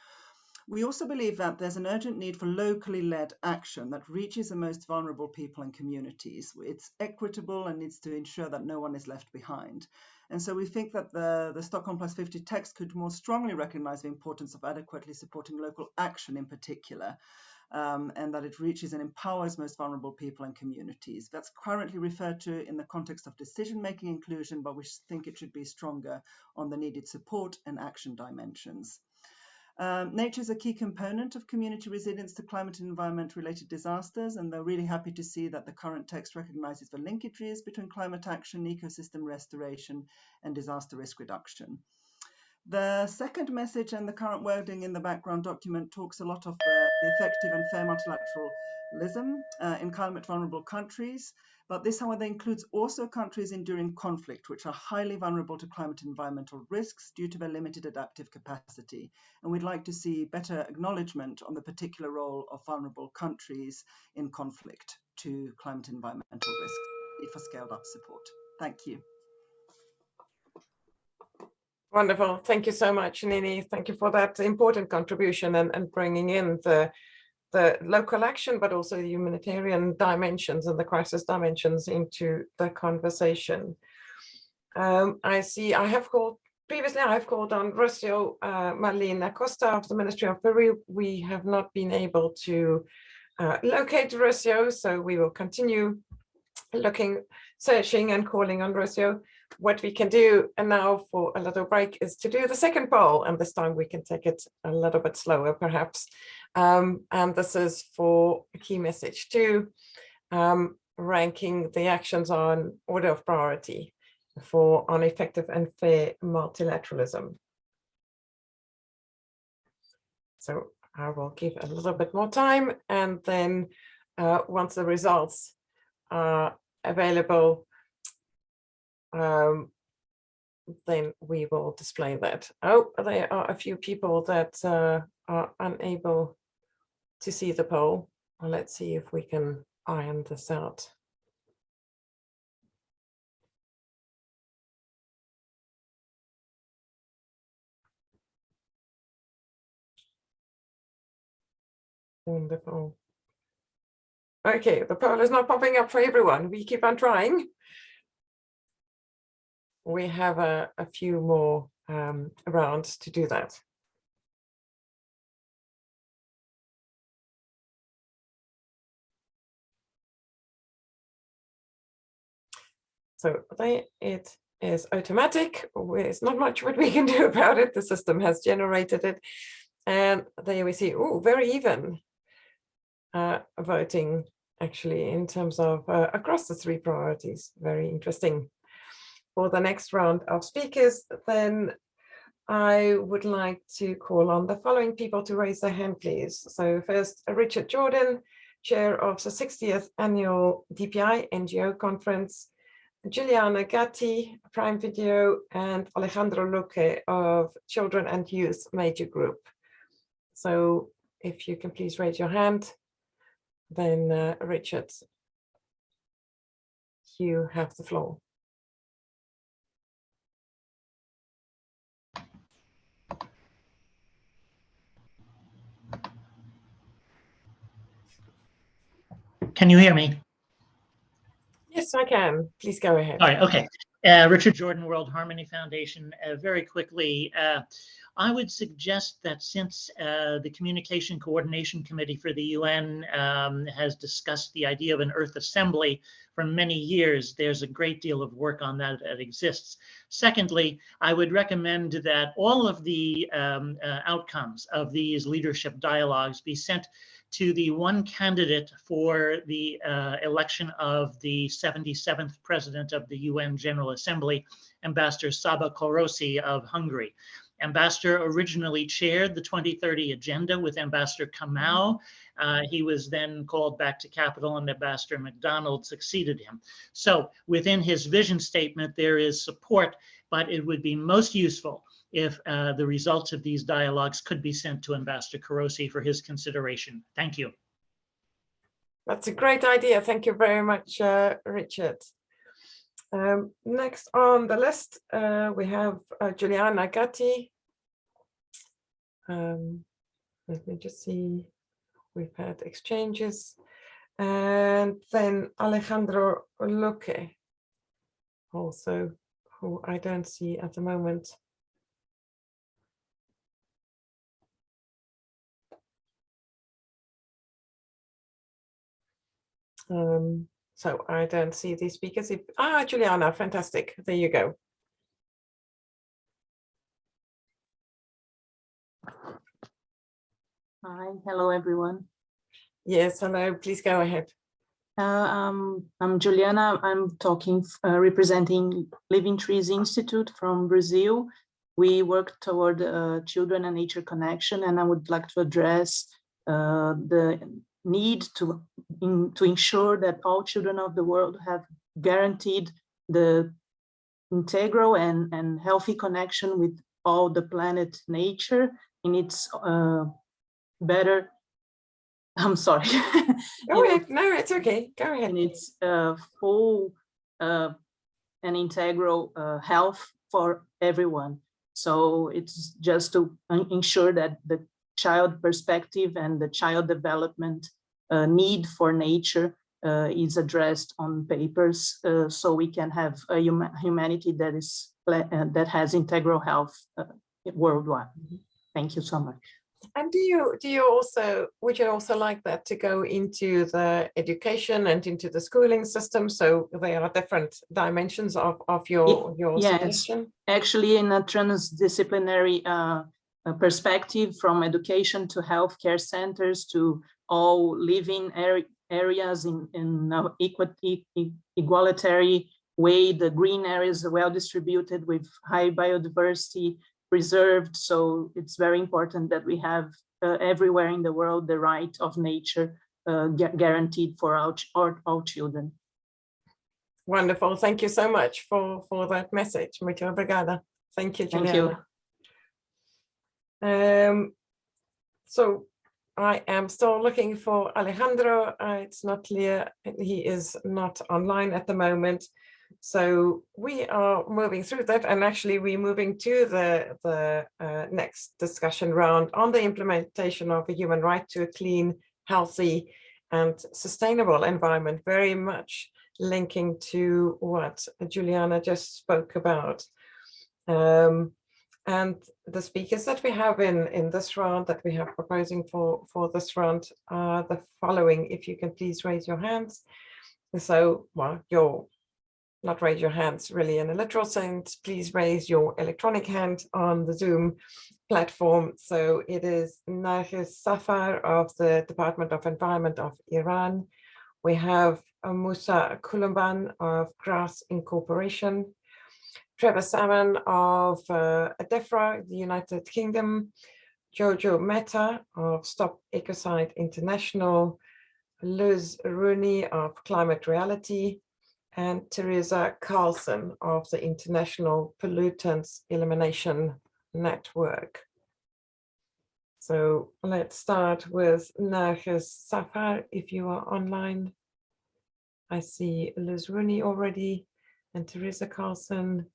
We also believe that there's an urgent need for locally led action that reaches the most vulnerable people and communities. It's equitable and needs to ensure that no one is left behind. And so we think that the Stockholm Plus 50 text could more strongly recognize the importance of adequately supporting local action in particular, and that it reaches and empowers most vulnerable people and communities. That's currently referred to in the context of decision-making inclusion, but we think it should be stronger on the needed support and action dimensions. Nature is a key component of community resilience to climate and environment-related disasters, and they're really happy to see that the current text recognizes the linkages between climate action, ecosystem restoration, and disaster risk reduction. The second message and the current wording in the background document talks a lot of the effective and fair multilateralism in climate vulnerable countries, but this, however, includes also countries enduring conflict, which are highly vulnerable to climate and environmental risks due to their limited adaptive capacity. And we'd like to see better acknowledgement on the particular role of vulnerable countries in conflict to climate and environmental risks, need for scaled up support. Thank you. Wonderful. Thank you so much, Nini. Thank you for that important contribution and bringing in the local action, but also the humanitarian dimensions and the crisis dimensions into the conversation. I see I have called on Rocio Marlene Acosta of the Ministry of Peru. We have not been able to locate Rocio, so we will continue searching and calling on Rocio. What we can do now for a little break is to do the second poll, and this time we can take it a little bit slower perhaps. And this is for a key message 2, ranking the actions on order of priority on effective and fair multilateralism. So I will give a little bit more time, and then once the results are available, then we will display that. Oh, there are a few people that are unable to see the poll. Well, let's see if we can iron this out. Wonderful. Okay, the poll is not popping up for everyone. We keep on trying. We have a few more rounds to do that. So there it is automatic. There's not much what we can do about it. The system has generated it. And there we see, oh, very even voting actually in terms of across the 3 priorities. Very interesting. For the next round of speakers, then I would like to call on the following people to raise their hand, please. So first, Richard Jordan, chair of the 60th annual DPI NGO conference, Giuliana Gatti, Prime Video, and Alejandro Luque of Children and Youth Major Group. So if you can please raise your hand, then Richard, you have the floor. Can you hear me? Yes, I can. Please go ahead. All right, okay. Richard Jordan, World Harmony Foundation. Very quickly, I would suggest that since the Communication Coordination Committee for the UN has discussed the idea of an Earth Assembly for many years, there's a great deal of work on that that exists. Secondly, I would recommend that all of the outcomes of these leadership dialogues be sent to the one candidate for the election of the 77th President of the UN General Assembly, Ambassador Csaba Kőrösi of Hungary. Ambassador originally chaired the 2030 agenda with Ambassador Kamau. He was then called back to Capitol and Ambassador McDonald succeeded him. So within his vision statement, there is support, but it would be most useful if the results of these dialogues could be sent to Ambassador Kőrösi for his consideration. Thank you. That's a great idea. Thank you very much, Richard. Next on the list, we have Juliana Gatti. Let me just see, we've had exchanges. And then Alejandro Luque, also, who I don't see at the moment. So I don't see these speakers. Juliana, fantastic. There you go. Hi, hello everyone. Yes, hello, please go ahead. I'm Juliana. I'm talking, representing Living Trees Institute from Brazil. We work toward children and nature connection, and I would like to address the need to ensure that all children of the world have guaranteed the integral and healthy connection with all the planet nature in its better, I'm sorry. Go ahead, no, it's okay, go ahead. In its full and integral health for everyone. So it's just to ensure that the child perspective and the child development need for nature is addressed on papers, so we can have a humanity that is that has integral health worldwide. Thank you so much. And would you also like that to go into the education and into the schooling system? So there are different dimensions of your suggestion? Actually, in a transdisciplinary perspective, from education to healthcare centers to all living areas in equalitary way, the green areas are well distributed with high biodiversity preserved. So it's very important that we have everywhere in the world the right of nature guaranteed for all children. Wonderful. Thank you so much for that message. Muito obrigada. Thank you, Juliana. Thank you. So I am still looking for Alejandro. It's not clear. He is not online at the moment. So we are moving through that, and actually we're moving to the next discussion round on the implementation of a human right to a clean, healthy and sustainable environment, very much linking to what Juliana just spoke about. And the speakers that we have in this round, that we have proposing for this round, are the following. If you can please raise your hands. So, well, not raise your hands really in a literal sense, please raise your electronic hand on the Zoom platform. So it is Nargis Safar of the Department of Environment of Iran. We have Musa Kulumban of Grass Incorporation, Trevor Salmon of ADEFRA, the United Kingdom, Jojo Mehta of Stop Ecocide International, Liz Rooney of Climate Reality, and Teresa Carlson of the International Pollutants Elimination Network. So let's start with Nargis Safar, if you are online. I see Liz Rooney already and Teresa Carlson.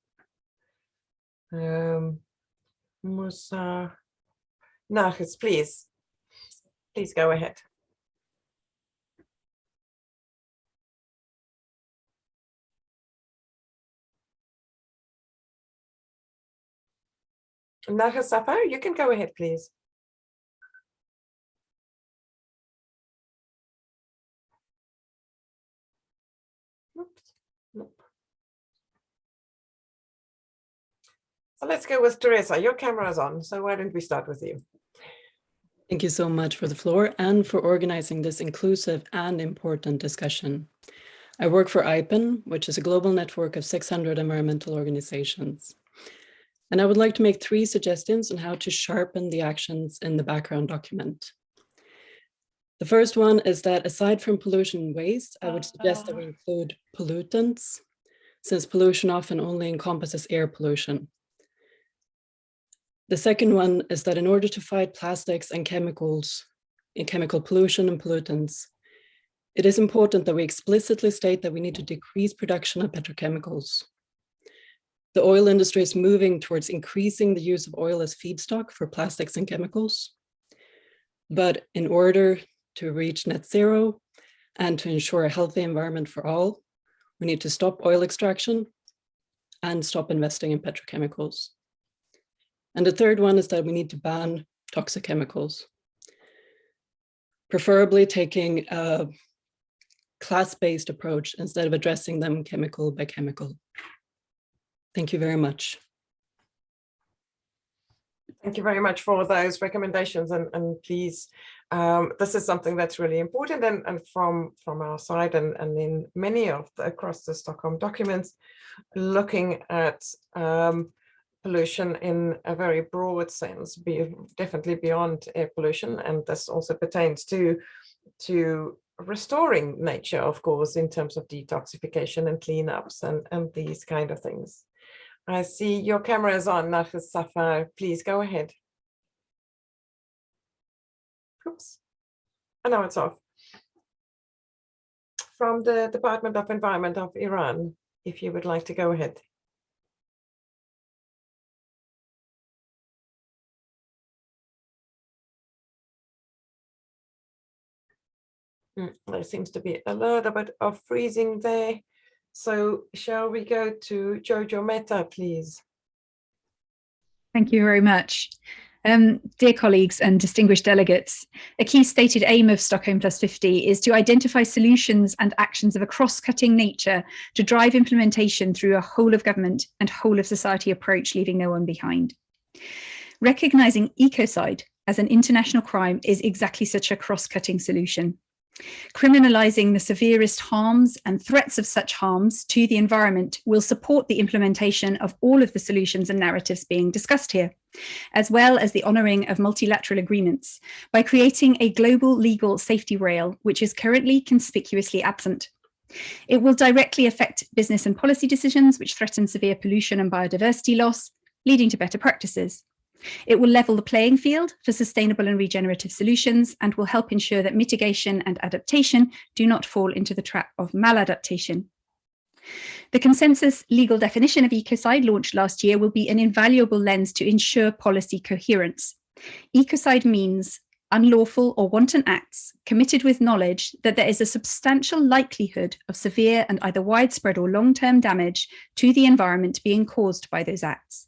Musa, Nargis, please go ahead. Nargis Safar, you can go ahead, please. Oops. Nope. So let's go with Teresa. Your camera is on, so why don't we start with you? Thank you so much for the floor and for organizing this inclusive and important discussion. I work for IPEN, which is a global network of 600 environmental organizations. And I would like to make 3 suggestions on how to sharpen the actions in the background document. The first one is that aside from pollution and waste, I would suggest that we include pollutants, since pollution often only encompasses air pollution. The second one is that in order to fight plastics and chemicals, in chemical pollution and pollutants, it is important that we explicitly state that we need to decrease production of petrochemicals. The oil industry is moving towards increasing the use of oil as feedstock for plastics and chemicals. But in order to reach net zero and to ensure a healthy environment for all, we need to stop oil extraction and stop investing in petrochemicals. And the third one is that we need to ban toxic chemicals, preferably taking a class-based approach instead of addressing them chemical by chemical. Thank you very much. Thank you very much for those recommendations, and please, this is something that's really important, and from our side and in many of across the Stockholm documents, looking at pollution in a very broad sense, definitely beyond air pollution, and this also pertains to restoring nature, of course, in terms of detoxification and cleanups and these kind of things. I see your camera is on, Nargis Safar. Please go ahead. Oops. Oh, no, it's off. From the Department of Environment of Iran, if you would like to go ahead. There seems to be a little bit of freezing there. So shall we go to Jojo Mehta, please? Thank you very much. Dear colleagues and distinguished delegates, a key stated aim of Stockholm Plus 50 is to identify solutions and actions of a cross-cutting nature to drive implementation through a whole of government and whole of society approach, leaving no one behind. Recognizing ecocide as an international crime is exactly such a cross-cutting solution. Criminalizing the severest harms and threats of such harms to the environment will support the implementation of all of the solutions and narratives being discussed here, as well as the honoring of multilateral agreements by creating a global legal safety rail, which is currently conspicuously absent. It will directly affect business and policy decisions which threaten severe pollution and biodiversity loss, leading to better practices. It will level the playing field for sustainable and regenerative solutions and will help ensure that mitigation and adaptation do not fall into the trap of maladaptation. The consensus legal definition of ecocide launched last year will be an invaluable lens to ensure policy coherence. Ecocide means unlawful or wanton acts committed with knowledge that there is a substantial likelihood of severe and either widespread or long-term damage to the environment being caused by those acts.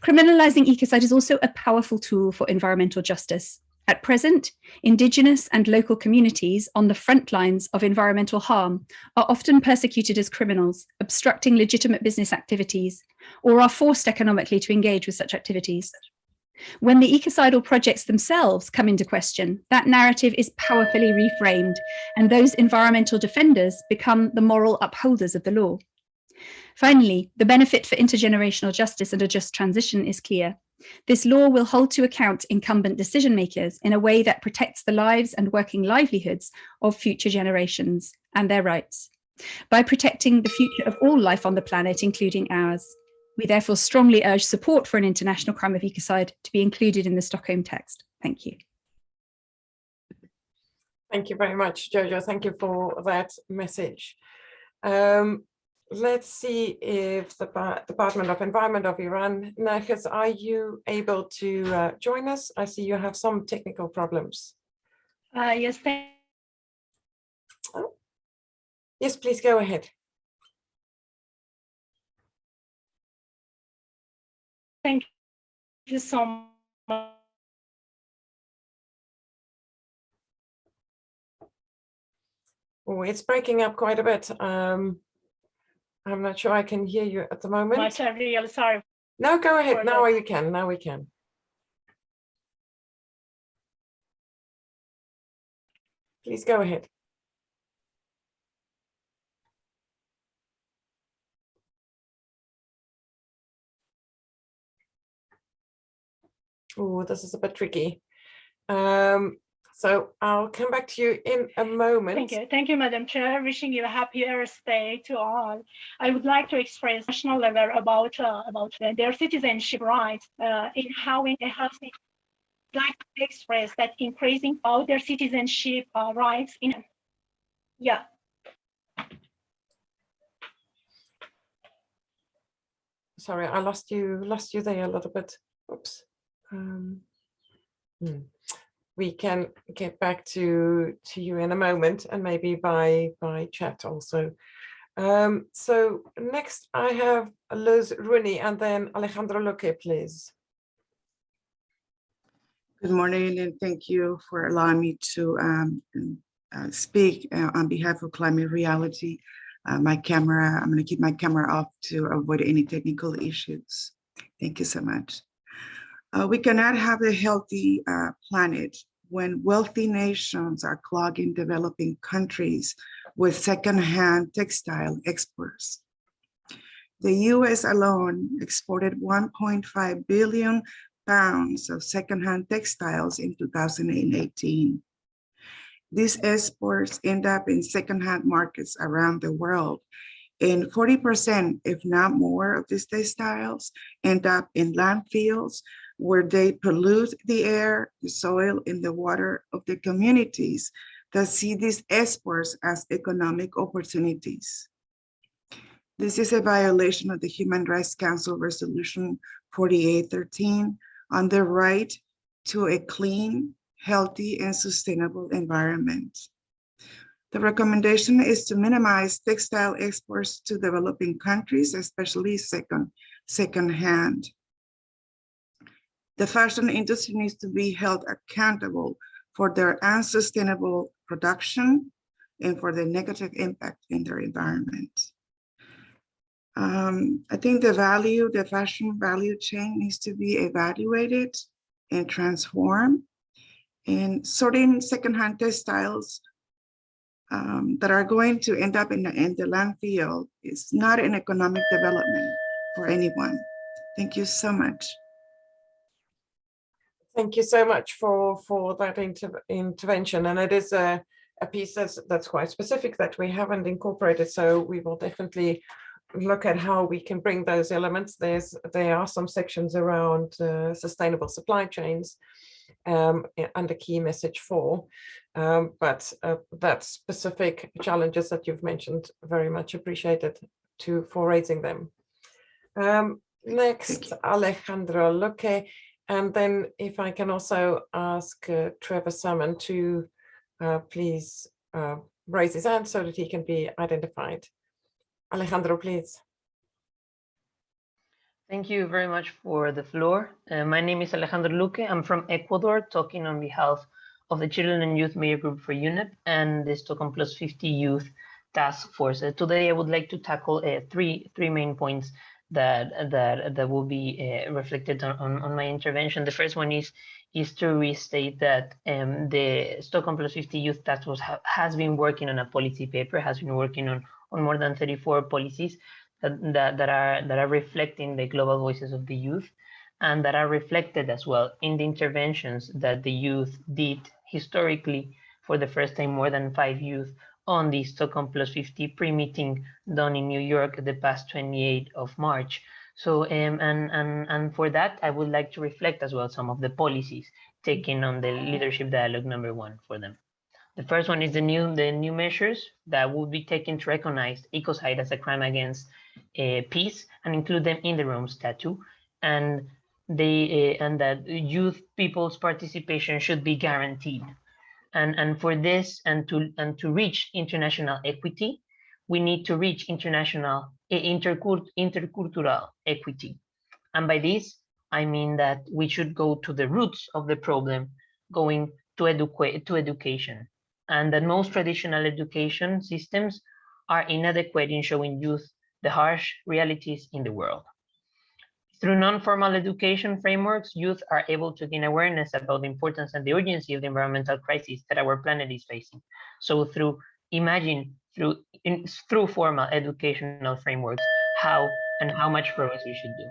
Criminalizing ecocide is also a powerful tool for environmental justice. At present, indigenous and local communities on the front lines of environmental harm are often persecuted as criminals, obstructing legitimate business activities, or are forced economically to engage with such activities. When the ecocidal projects themselves come into question, that narrative is powerfully reframed, and those environmental defenders become the moral upholders of the law. Finally, the benefit for intergenerational justice and a just transition is clear. This law will hold to account incumbent decision makers in a way that protects the lives and working livelihoods of future generations and their rights, by protecting the future of all life on the planet, including ours. We therefore strongly urge support for an international crime of ecocide to be included in the Stockholm text. Thank you. Thank you very much, Jojo. Thank you for that message. Let's see if the Department of Environment of Iran, Nargis, are you able to join us? I see you have some technical problems. Yes, oh. Yes, please go ahead. Thank you so much. Oh, it's breaking up quite a bit. I'm not sure I can hear you at the moment. I'm really sorry. No, go ahead. Now you can. Now we can. Please go ahead. Oh, this is a bit tricky. So I'll come back to you in a moment. Thank you, Madam Chair. Wishing you a happy Earth Day to all. I would like to express national level about their citizenship rights in having a healthy. Like to express that increasing all their citizenship rights in. Yeah. Sorry, I lost you there a little bit. Oops. We can get back to you in a moment, and maybe by chat also. So next I have Liz Rooney and then Alejandro Luque, please. Good morning, and thank you for allowing me to speak on behalf of Climate Reality. I'm going to keep my camera off to avoid any technical issues. Thank you so much. We cannot have a healthy planet when wealthy nations are clogging developing countries with secondhand textile exports. The US alone exported 1.5 billion pounds of secondhand textiles in 2018. These exports end up in secondhand markets around the world, and 40%, if not more, of these textiles end up in landfills where they pollute the air, the soil, and the water of the communities that see these exports as economic opportunities. This is a violation of the Human Rights Council Resolution 4813 on the right to a clean, healthy, and sustainable environment. The recommendation is to minimize textile exports to developing countries, especially second-hand. The fashion industry needs to be held accountable for their unsustainable production and for the negative impact in their environment. I think the fashion value chain needs to be evaluated and transformed, and sorting secondhand textiles that are going to end up in the landfill is not an economic development for anyone. Thank you so much. Thank you so much for that intervention, and it is a piece that's quite specific that we haven't incorporated, so we will definitely look at how we can bring those elements. There are some sections around sustainable supply chains under key message 4, but that specific challenges that you've mentioned, very much appreciated for raising them. Next, Alejandro Luque, and then if I can also ask Trevor Salmon to please raise his hand so that he can be identified. Alejandro, please. Thank you very much for the floor. My name is Alejandro Luque. I'm from Ecuador, talking on behalf of the Children and Youth Media Group for UNEP and the Stockholm Plus 50 Youth Task Force. Today, I would like to tackle three main points that will be reflected on my intervention. The first one is to restate that the Stockholm Plus 50 Youth Task Force has been working on a policy paper, has been working on more than 34 policies that are reflecting the global voices of the youth, and that are reflected as well in the interventions that the youth did historically for the first time, more than 5 youth on the Stockholm Plus 50 pre-meeting done in New York the past 28th of March. So and for that, I would like to reflect as well some of the policies taken on the leadership dialogue #1 for them. The first one is the new measures that will be taken to recognize ecocide as a crime against peace and include them in the Rome Statute, and that youth people's participation should be guaranteed. And for this and to reach international equity, we need to reach international intercultural equity. And by this, I mean that we should go to the roots of the problem, going to education, and that most traditional education systems are inadequate in showing youth the harsh realities in the world. Through non-formal education frameworks, youth are able to gain awareness about the importance and the urgency of the environmental crisis that our planet is facing. So through formal educational frameworks, how much progress we should do.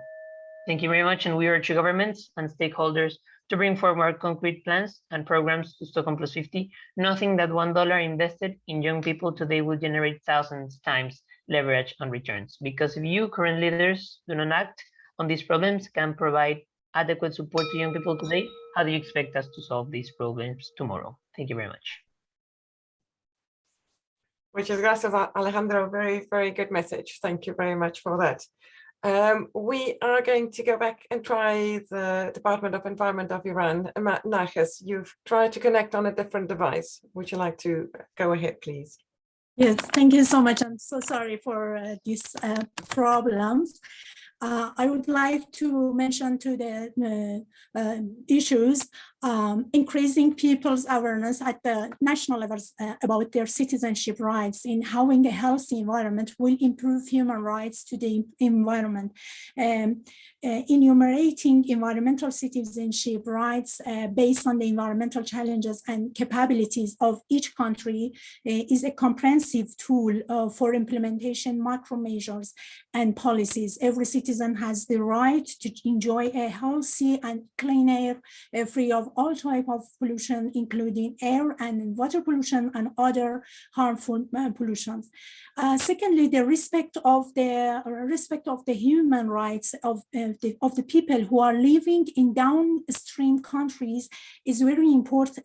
Thank you very much, and we urge governments and stakeholders to bring forward concrete plans and programs to Stockholm Plus 50. Nothing that $1 invested in young people today will generate thousands times leverage on returns. Because if you, current leaders, do not act on these problems, can provide adequate support to young people today, how do you expect us to solve these problems tomorrow? Thank you very much. Muchas gracias, Alejandro. Very, very good message. Thank you very much for that. We are going to go back and try the Department of Environment of Iran. Naches, you've tried to connect on a different device. Would you like to go ahead, please? Yes, thank you so much. I'm so sorry for these problems. I would like to mention to the issues, increasing people's awareness at the national levels about their citizenship rights in having a healthy environment will improve human rights to the environment. Enumerating environmental citizenship rights based on the environmental challenges and capabilities of each country is a comprehensive tool for implementation macro measures and policies. Every citizen has the right to enjoy a healthy and clean air free of all type of pollution, including air and water pollution and other harmful pollutions. Secondly, the respect of the human rights of the people who are living in downstream countries is very important.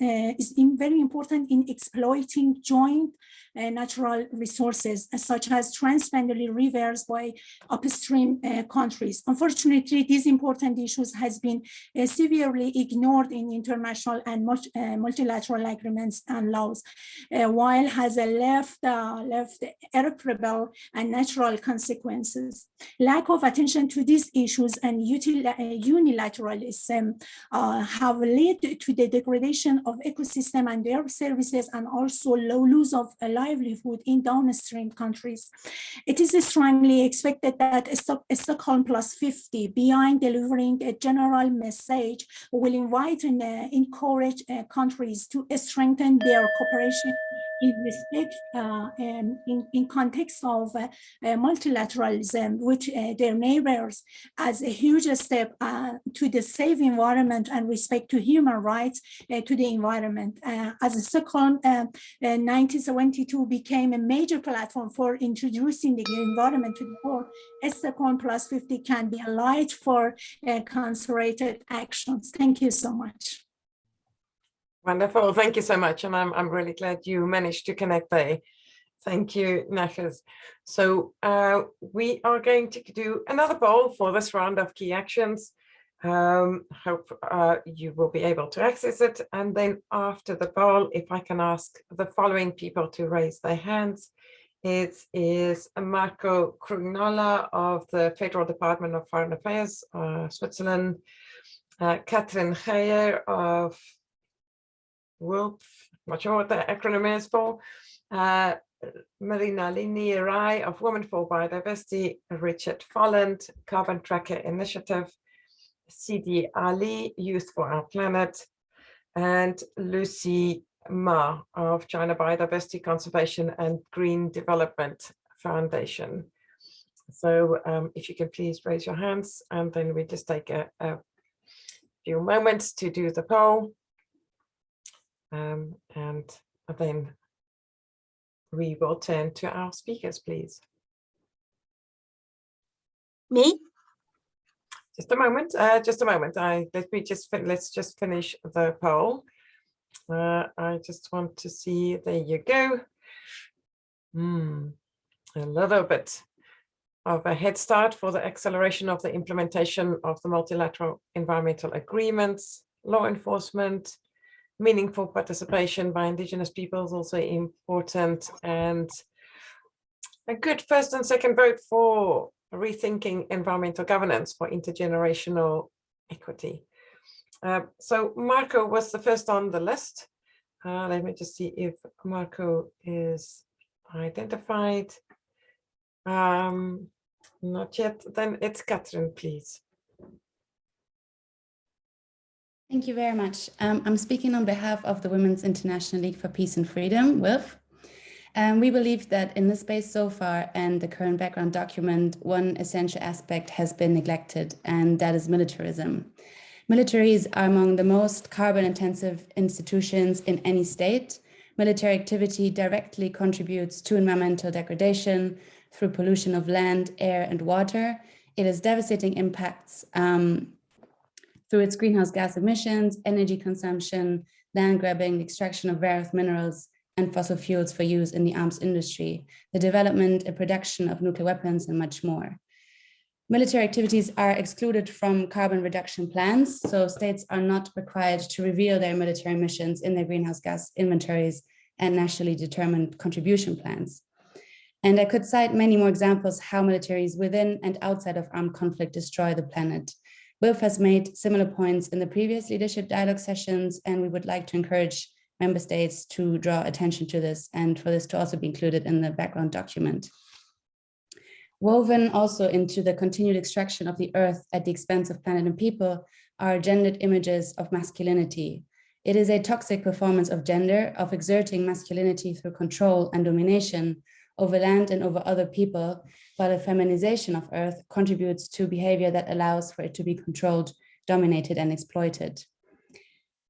Very important in exploiting joint natural resources, such as transboundary rivers by upstream countries. Unfortunately, these important issues has been severely ignored in international and multilateral agreements and laws, while has left irreparable and natural consequences. Lack of attention to these issues and unilateralism have led to the degradation of ecosystem and their services, and also low loss of livelihood in downstream countries. It is strongly expected that Stockholm Plus 50, beyond delivering a general message, will invite and encourage countries to strengthen their cooperation in respect in context of multilateralism with their neighbors as a huge step to the safe environment and respect to human rights to the environment. As Stockholm 1972 became a major platform for introducing the environment to the world, Stockholm Plus 50 can be a light for concerted actions. Thank you so much. Wonderful, thank you so much, and I'm really glad you managed to connect there. Thank you, Naches. So we are going to do another poll for this round of key actions. Hope you will be able to access it, and then after the poll, if I can ask the following people to raise their hands. It is Marco Crugnola of the Federal Department of Foreign Affairs, Switzerland, Katrin Geyer of WILP, not sure what the acronym is for, Marina Lini of Women for Biodiversity, Richard Folland, Carbon Tracker Initiative, Sidi Ali, Youth for Our Planet, and Lucy Ma of China Biodiversity Conservation and Green Development Foundation. So if you can please raise your hands, and then we just take a few moments to do the poll. And then we will turn to our speakers, please. Me? Just a moment. Let's just finish the poll. I just want to see. There you go. A little bit of a head start for the acceleration of the implementation of the multilateral environmental agreements, law enforcement. Meaningful participation by Indigenous peoples also important, and a good first and second vote for rethinking environmental governance for intergenerational equity. So Marco was the first on the list. Let me just see if Marco is identified. Not yet. Then it's Katrin, please. Thank you very much. I'm speaking on behalf of the Women's International League for Peace and Freedom, WILF. We believe that in the space so far and the current background document, one essential aspect has been neglected, and that is militarism. Militaries are among the most carbon-intensive institutions in any state. Military activity directly contributes to environmental degradation through pollution of land, air, and water. It has devastating impacts through its greenhouse gas emissions, energy consumption, land grabbing, extraction of rare earth minerals, and fossil fuels for use in the arms industry, the development and production of nuclear weapons, and much more. Military activities are excluded from carbon reduction plans, so states are not required to reveal their military emissions in their greenhouse gas inventories and nationally determined contribution plans. And I could cite many more examples how militaries within and outside of armed conflict destroy the planet. WILF has made similar points in the previous leadership dialogue sessions, and we would like to encourage member states to draw attention to this and for this to also be included in the background document. Woven also into the continued extraction of the earth at the expense of planet and people are gendered images of masculinity. It is a toxic performance of gender, of exerting masculinity through control and domination over land and over other people, while the feminization of earth contributes to behavior that allows for it to be controlled, dominated, and exploited.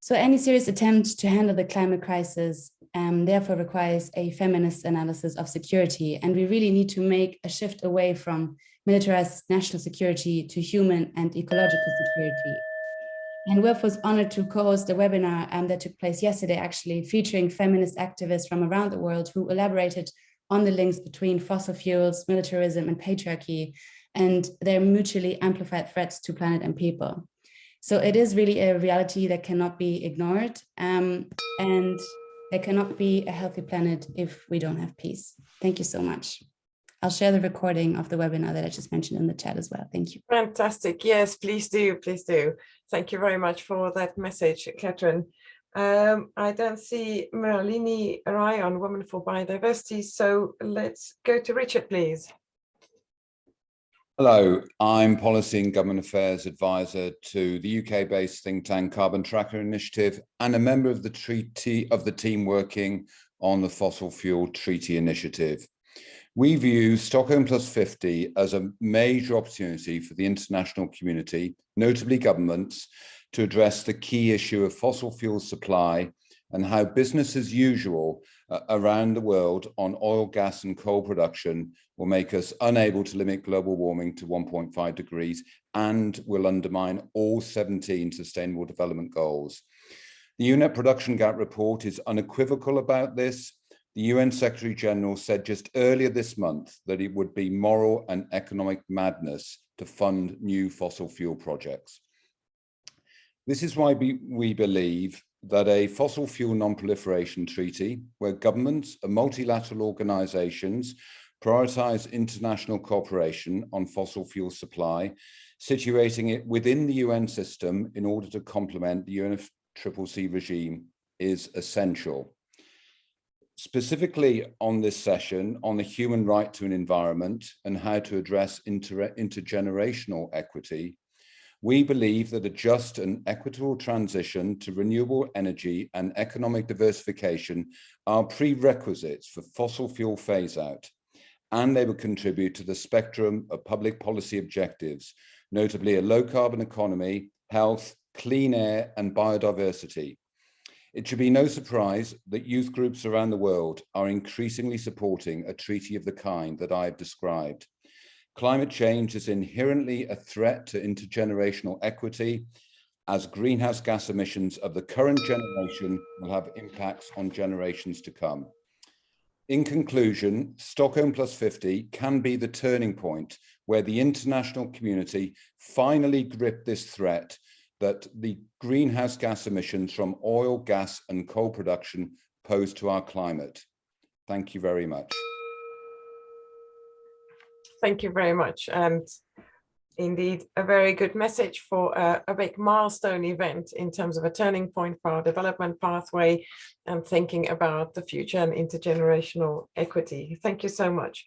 So any serious attempt to handle the climate crisis therefore requires a feminist analysis of security. And we really need to make a shift away from militarized national security to human and ecological security. And WILF was honored to co-host a webinar that took place yesterday, actually, featuring feminist activists from around the world who elaborated on the links between fossil fuels, militarism, and patriarchy, and their mutually amplified threats to planet and people. So it is really a reality that cannot be ignored, and there cannot be a healthy planet if we don't have peace. Thank you so much. I'll share the recording of the webinar that I just mentioned in the chat as well. Thank you. Fantastic. Yes, please do. Please do. Thank you very much for that message, Catherine. I don't see Merlini Ryan, Women for Biodiversity. So let's go to Richard, please. Hello, I'm Policy and Government Affairs Advisor to the UK-based think tank Carbon Tracker Initiative and a member of the team working on the Fossil Fuel Treaty Initiative. We view Stockholm Plus 50 as a major opportunity for the international community, notably governments, to address the key issue of fossil fuel supply and how business as usual around the world on oil, gas and coal production will make us unable to limit global warming to 1.5 degrees and will undermine all 17 Sustainable Development Goals. The UNEP Production Gap report is unequivocal about this. The UN Secretary General said just earlier this month that it would be moral and economic madness to fund new fossil fuel projects. This is why we believe that a fossil fuel non-proliferation treaty, where governments and multilateral organizations prioritize international cooperation on fossil fuel supply, situating it within the UN system in order to complement the UNFCCC regime, is essential. Specifically on this session on the human right to an environment and how to address intergenerational equity, we believe that a just and equitable transition to renewable energy and economic diversification are prerequisites for fossil fuel phase out, and they will contribute to the spectrum of public policy objectives, notably a low carbon economy, health, clean air, and biodiversity. It should be no surprise that youth groups around the world are increasingly supporting a treaty of the kind that I have described. Climate change is inherently a threat to intergenerational equity, as greenhouse gas emissions of the current generation will have impacts on generations to come. In conclusion, Stockholm Plus 50 can be the turning point where the international community finally grip this threat that the greenhouse gas emissions from oil, gas, and coal production pose to our climate. Thank you very much. Thank you very much. And indeed, a very good message for a big milestone event in terms of a turning point for our development pathway and thinking about the future and intergenerational equity. Thank you so much.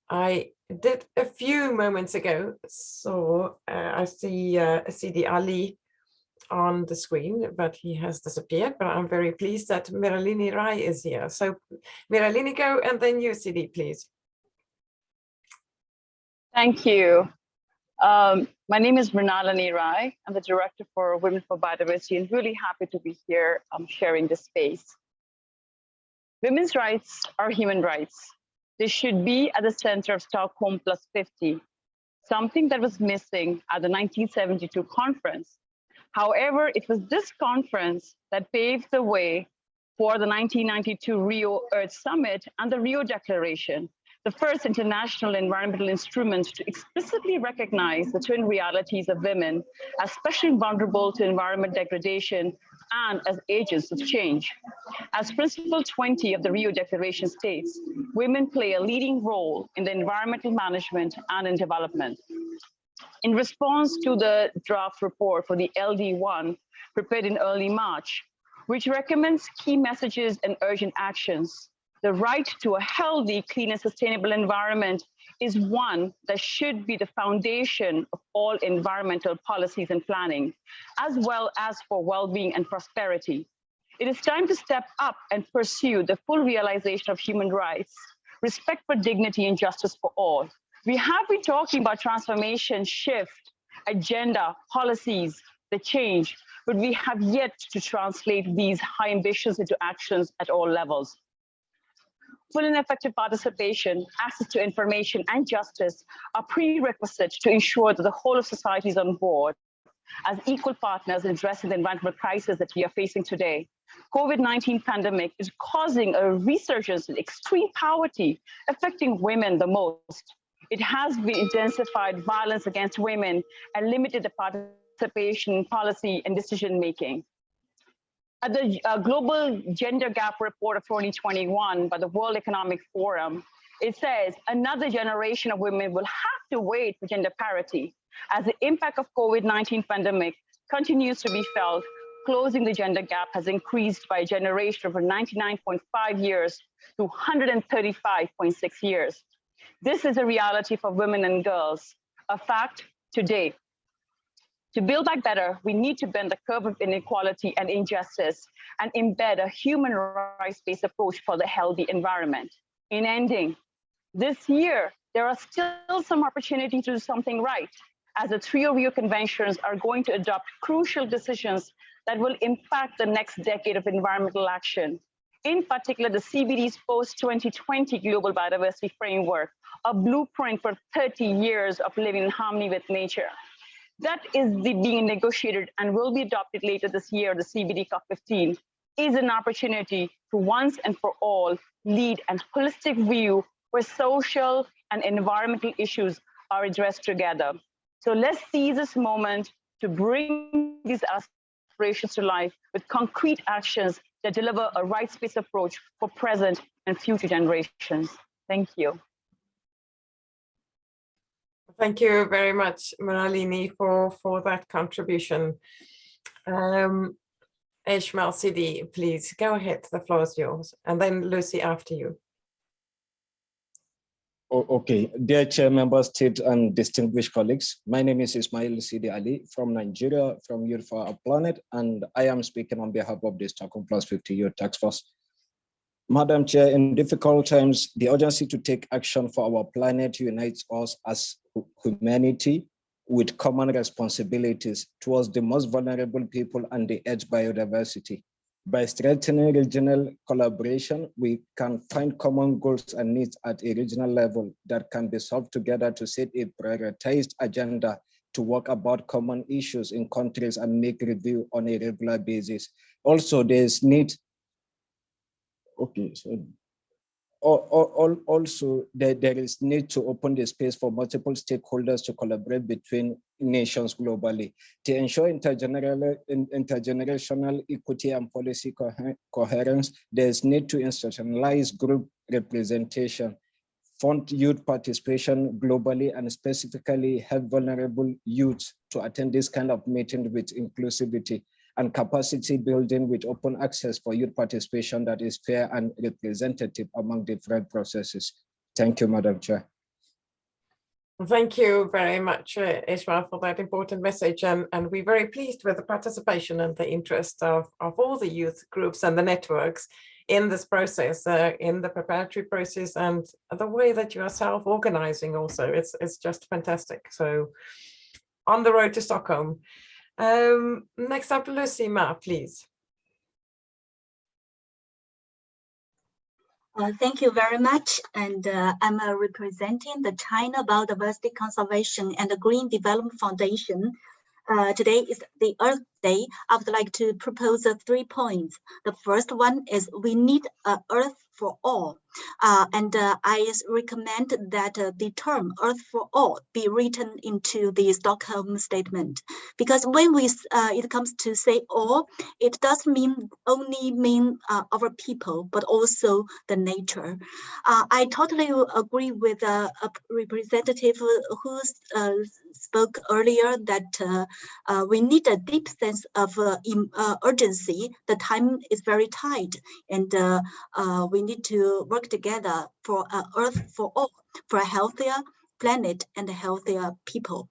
I did a few moments ago, so I see Sidi Ali on the screen, but he has disappeared. But I'm very pleased that Meralini Rai is here. So Meralini, go, and then you, CD, please. Thank you. My name is Mrinalini Rai. I'm the Director for Women for Biodiversity and really happy to be here sharing this space. Women's rights are human rights. They should be at the center of Stockholm Plus 50, something that was missing at the 1972 conference. However, it was this conference that paved the way for the 1992 Rio Earth Summit and the Rio Declaration, the first international environmental instrument to explicitly recognize the twin realities of women as especially vulnerable to environment degradation and as agents of change. As Principle 20 of the Rio Declaration states, women play a leading role in the environmental management and in development. In response to the draft report for the LD1 prepared in early March, which recommends key messages and urgent actions, the right to a healthy, clean, and sustainable environment is one that should be the foundation of all environmental policies and planning, as well as for well-being and prosperity. It is time to step up and pursue the full realization of human rights, respect for dignity and justice for all. We have been talking about transformation, shift, agenda, policies, the change, but we have yet to translate these high ambitions into actions at all levels. Full and effective participation, access to information, and justice are prerequisites to ensure that the whole of society is on board as equal partners in addressing the environmental crisis that we are facing today. COVID-19 pandemic is causing a resurgence in extreme poverty, affecting women the most. It has been intensified violence against women and limited the participation in policy and decision-making. At the Global Gender Gap Report of 2021 by the World Economic Forum, it says another generation of women will have to wait for gender parity as the impact of COVID-19 pandemic continues to be felt. Closing the gender gap has increased by a generation from 99.5 years to 135.6 years. This is a reality for women and girls, a fact today. To build back better, we need to bend the curve of inequality and injustice and embed a human rights-based approach for the healthy environment. In ending, this year, there are still some opportunities to do something right, as the three Rio conventions are going to adopt crucial decisions that will impact the next decade of environmental action. In particular, the CBD's post-2020 Global Biodiversity Framework, a blueprint for 30 years of living in harmony with nature. That is being negotiated and will be adopted later this year, the CBD COP15, is an opportunity to once and for all lead a holistic view where social and environmental issues are addressed together. So let's seize this moment to bring these aspirations to life with concrete actions that deliver a rights-based approach for present and future generations. Thank you. Thank you very much, Mrinalini, for that contribution. Ishmael Sidi, please go ahead. The floor is yours. And then Lucy after you. Okay, dear chair, member, state, and distinguished colleagues. My name is Ismail Sidi Ali from Nigeria, from Youth for Our Planet, and I am speaking on behalf of the Stockholm Plus 50 Youth Task Force. Madam Chair, in difficult times, the urgency to take action for our planet unites us as humanity with common responsibilities towards the most vulnerable people and the edge biodiversity. By strengthening regional collaboration, we can find common goals and needs at a regional level that can be solved together to set a prioritized agenda to work about common issues in countries and make review on a regular basis. Also, there's need. Okay, so also there is need to open the space for multiple stakeholders to collaborate between nations globally to ensure intergenerational equity and policy coherence. There's need to institutionalize group representation, fund youth participation globally, and specifically help vulnerable youths to attend this kind of meeting with inclusivity, and capacity building with open access for youth participation that is fair and representative among different processes. Thank you, Madam Chair. Thank you very much, Ishmael, for that important message. And we're very pleased with the participation and the interest of all the youth groups and the networks in this process, in the preparatory process, and the way that you are self-organizing also. It's just fantastic. So on the road to Stockholm. Next up, Lucy Ma, please. Thank you very much. And I'm representing the China Biodiversity Conservation and the Green Development Foundation. Today is the Earth Day. I would like to propose 3 points. The first one is we need an Earth for all. And I recommend that the term Earth for All be written into the Stockholm Statement. Because when it comes to say all, it doesn't only mean our people, but also the nature. I totally agree with a representative who spoke earlier that we need a deep sense of urgency. The time is very tight, and we need to work together for Earth for all, for a healthier planet and a healthier people.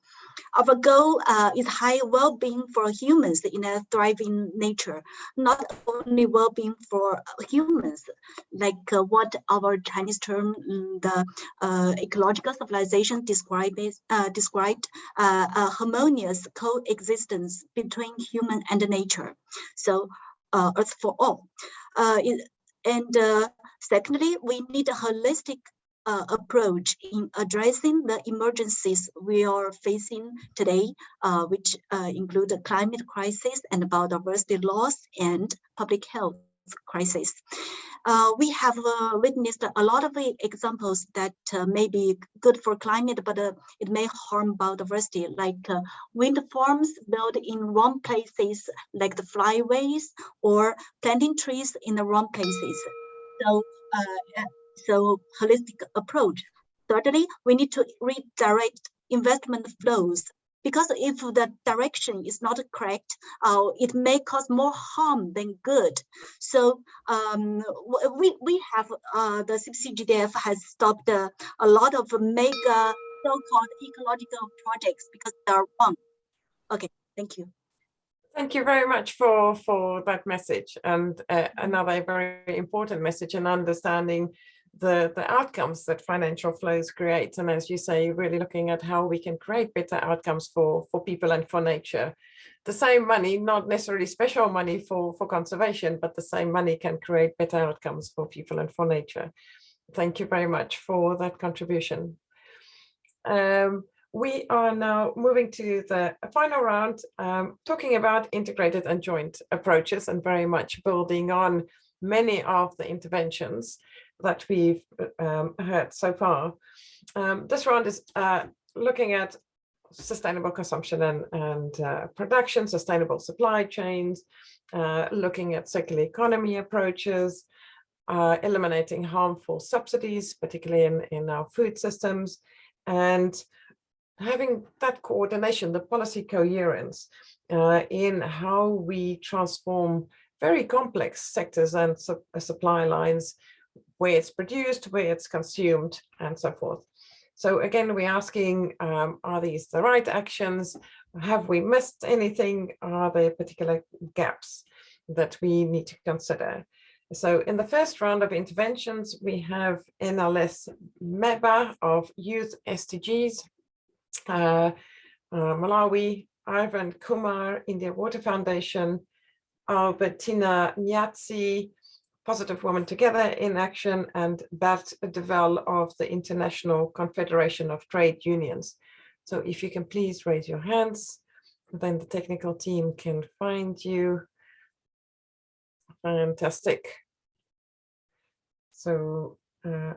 Our goal is high well-being for humans in a thriving nature, not only well-being for humans, like what our Chinese term, the ecological civilization described a harmonious coexistence between human and nature. So Earth for all. Secondly, we need a holistic approach in addressing the emergencies we are facing today, which include the climate crisis and biodiversity loss and public health crisis. We have witnessed a lot of examples that may be good for climate, but it may harm biodiversity, like wind farms built in wrong places, like the flyways, or planting trees in the wrong places. So holistic approach. Thirdly, we need to redirect investment flows, because if the direction is not correct, it may cause more harm than good. So we have the CGDF has stopped a lot of mega so-called ecological projects because they are wrong. Okay, thank you. Thank you very much for that message, and another very important message in understanding the outcomes that financial flows create. And as you say, really looking at how we can create better outcomes for people and for nature. The same money, not necessarily special money for conservation, but the same money can create better outcomes for people and for nature. Thank you very much for that contribution. We are now moving to the final round, talking about integrated and joint approaches, and very much building on many of the interventions that we've heard so far. This round is looking at sustainable consumption and production, sustainable supply chains, looking at circular economy approaches, eliminating harmful subsidies, particularly in our food systems, and having that coordination, the policy coherence in how we transform very complex sectors and supply lines, where it's produced, where it's consumed, and so forth. So again, we're asking, are these the right actions? Have we missed anything? Are there particular gaps that we need to consider? So in the first round of interventions, we have NLS Meba of Youth SDGs, Malawi, Arvind Kumar, India Water Foundation, Albertina Nyatsi, Positive Women Together in Action, and Bert de Vel of the International Confederation of Trade Unions. So if you can please raise your hands, then the technical team can find you. Fantastic. So I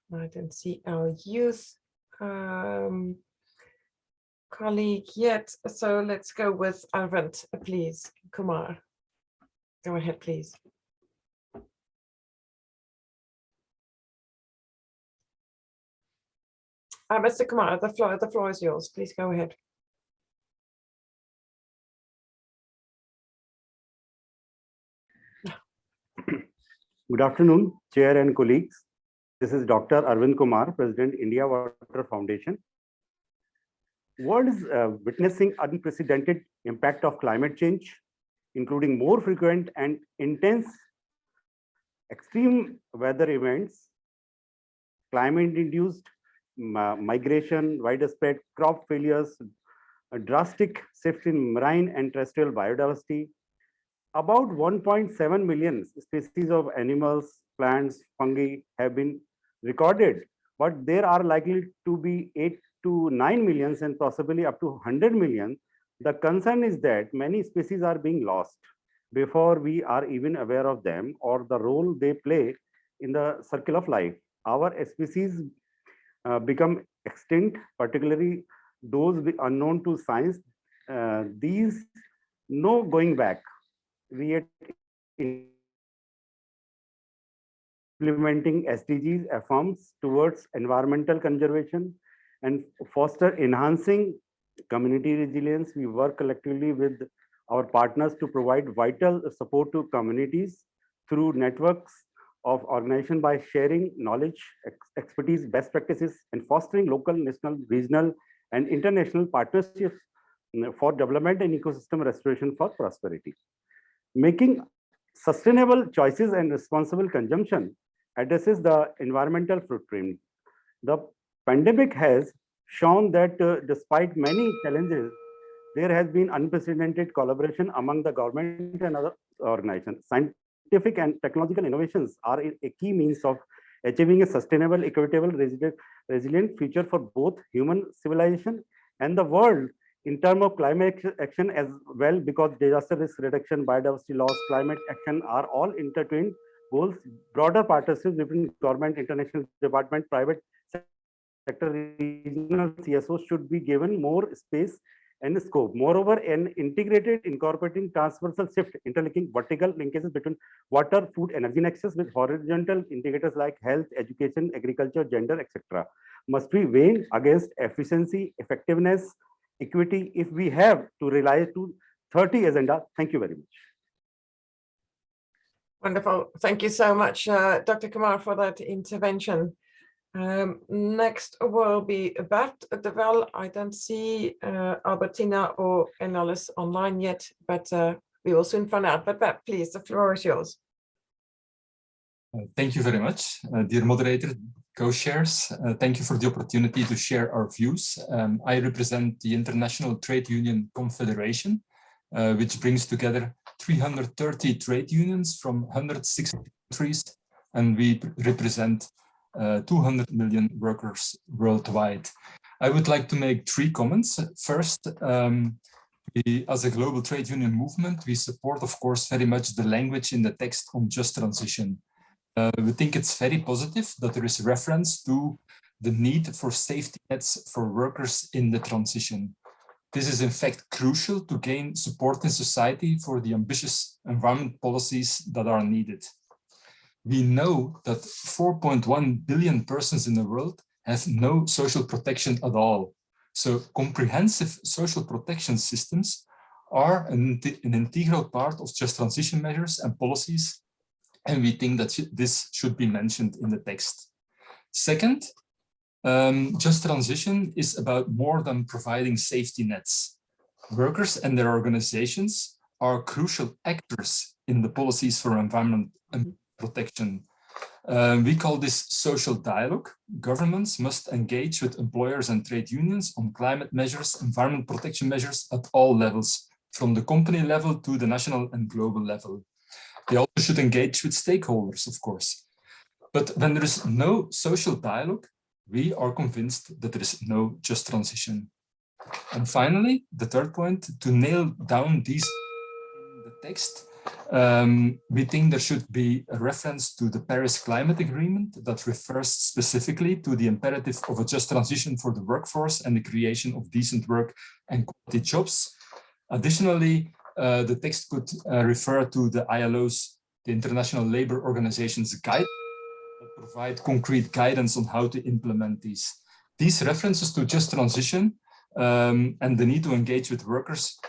don't see our youth colleague yet. So let's go with Arvind, please. Kumar, go ahead, please. Mr. Kumar, the floor is yours. Please go ahead. Good afternoon, Chair and colleagues. This is Dr. Arvind Kumar, President, India Water Foundation. World is witnessing unprecedented impact of climate change, including more frequent and intense extreme weather events, climate-induced migration, widespread crop failures, a drastic shift in marine and terrestrial biodiversity. About 1.7 million species of animals, plants, fungi have been recorded, but there are likely to be 8 to 9 million and possibly up to 100 million. The concern is that many species are being lost before we are even aware of them or the role they play in the circle of life. Our species become extinct, particularly those unknown to science. These no going back. We are implementing SDGs affirms towards environmental conservation and foster enhancing community resilience. We work collectively with our partners to provide vital support to communities through networks of organization by sharing knowledge, expertise, best practices, and fostering local, national, regional, and international partnerships for development and ecosystem restoration for prosperity. Making sustainable choices and responsible consumption addresses the environmental footprint. The pandemic has shown that despite many challenges, there has been unprecedented collaboration among the government and other organizations. Scientific and technological innovations are a key means of achieving a sustainable, equitable, resilient future for both human civilization and the world in terms of climate action as well, because disaster risk reduction, biodiversity loss, climate action are all intertwined goals. Broader partnerships between government, international department, private sector, regional CSOs should be given more space and scope. Moreover, an integrated, incorporating transversal shift, interlinking vertical linkages between water, food, energy nexus with horizontal indicators like health, education, agriculture, gender, etc. must be weighed against efficiency, effectiveness, equity if we have to rely to 30 agenda. Thank you very much. Wonderful. Thank you so much, Dr. Kumar, for that intervention. Next will be Bert de Wel. I don't see Albertina or Enalice online yet, but we will soon find out. But Bert, please, the floor is yours. Thank you very much, dear moderator, co-chairs. Thank you for the opportunity to share our views. I represent the International Trade Union Confederation, which brings together 330 trade unions from 160 countries, and we represent 200 million workers worldwide. I would like to make 3 comments. First, as a global trade union movement, we support, of course, very much the language in the text on just transition. We think it's very positive that there is reference to the need for safety nets for workers in the transition. This is in fact crucial to gain support in society for the ambitious environment policies that are needed. We know that 4.1 billion persons in the world have no social protection at all. So comprehensive social protection systems are an integral part of just transition measures and policies, and we think that this should be mentioned in the text. Second, just transition is about more than providing safety nets. Workers and their organizations are crucial actors in the policies for environment and protection. We call this social dialogue. Governments must engage with employers and trade unions on climate measures, environment protection measures at all levels, from the company level to the national and global level. They also should engage with stakeholders, of course. But when there is no social dialogue, we are convinced that there is no just transition. And finally, the third point, to nail down these in the text, we think there should be a reference to the Paris Climate Agreement that refers specifically to the imperative of a just transition for the workforce and the creation of decent work and quality jobs. Additionally, the text could refer to the ILO's, the International Labour Organization's guide that provide concrete guidance on how to implement these. These references to just transition and the need to engage with workers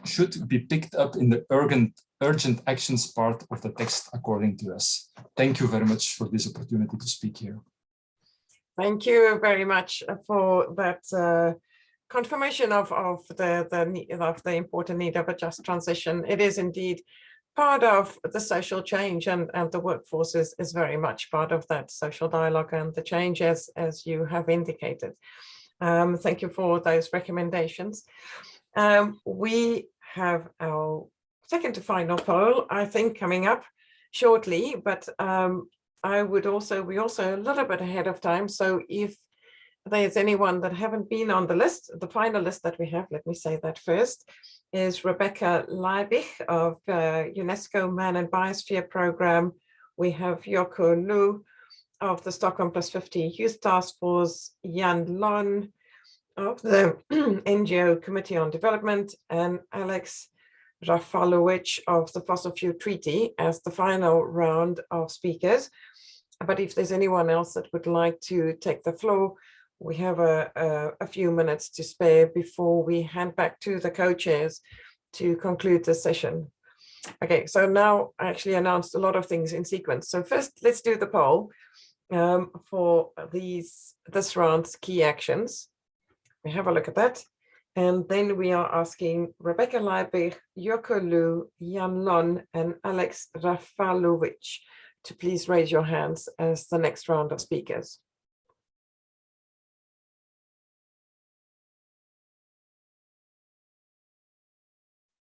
should be picked up in the urgent actions part of the text, according to us. Thank you very much for this opportunity to speak here. Thank you very much for that confirmation of the important need of a just transition. It is indeed part of the social change, and the workforce is very much part of that social dialogue and the change, as you have indicated. Thank you for those recommendations. We have our second to final poll, I think, coming up shortly, but we're also a little bit ahead of time. So if there's anyone that haven't been on the list, the final list that we have, let me say that first, is Rebecca Liebeck of Unesco Man and Biosphere Program. We have Yoko Lu of the Stockholm +50 Youth Task Force, Jan Lon of the NGO Committee on Development, and Alex Rafalowicz of the Fossil Fuel Treaty as the final round of speakers. But if there's anyone else that would like to take the floor, we have a few minutes to spare before we hand back to the co-chairs to conclude the session. Okay, so now I actually announced a lot of things in sequence. So first, let's do the poll for this round's key actions. We have a look at that. And then we are asking Rebecca Liebeck, Yoko Lu, Jan Lon, and Alex Rafalowicz to please raise your hands as the next round of speakers.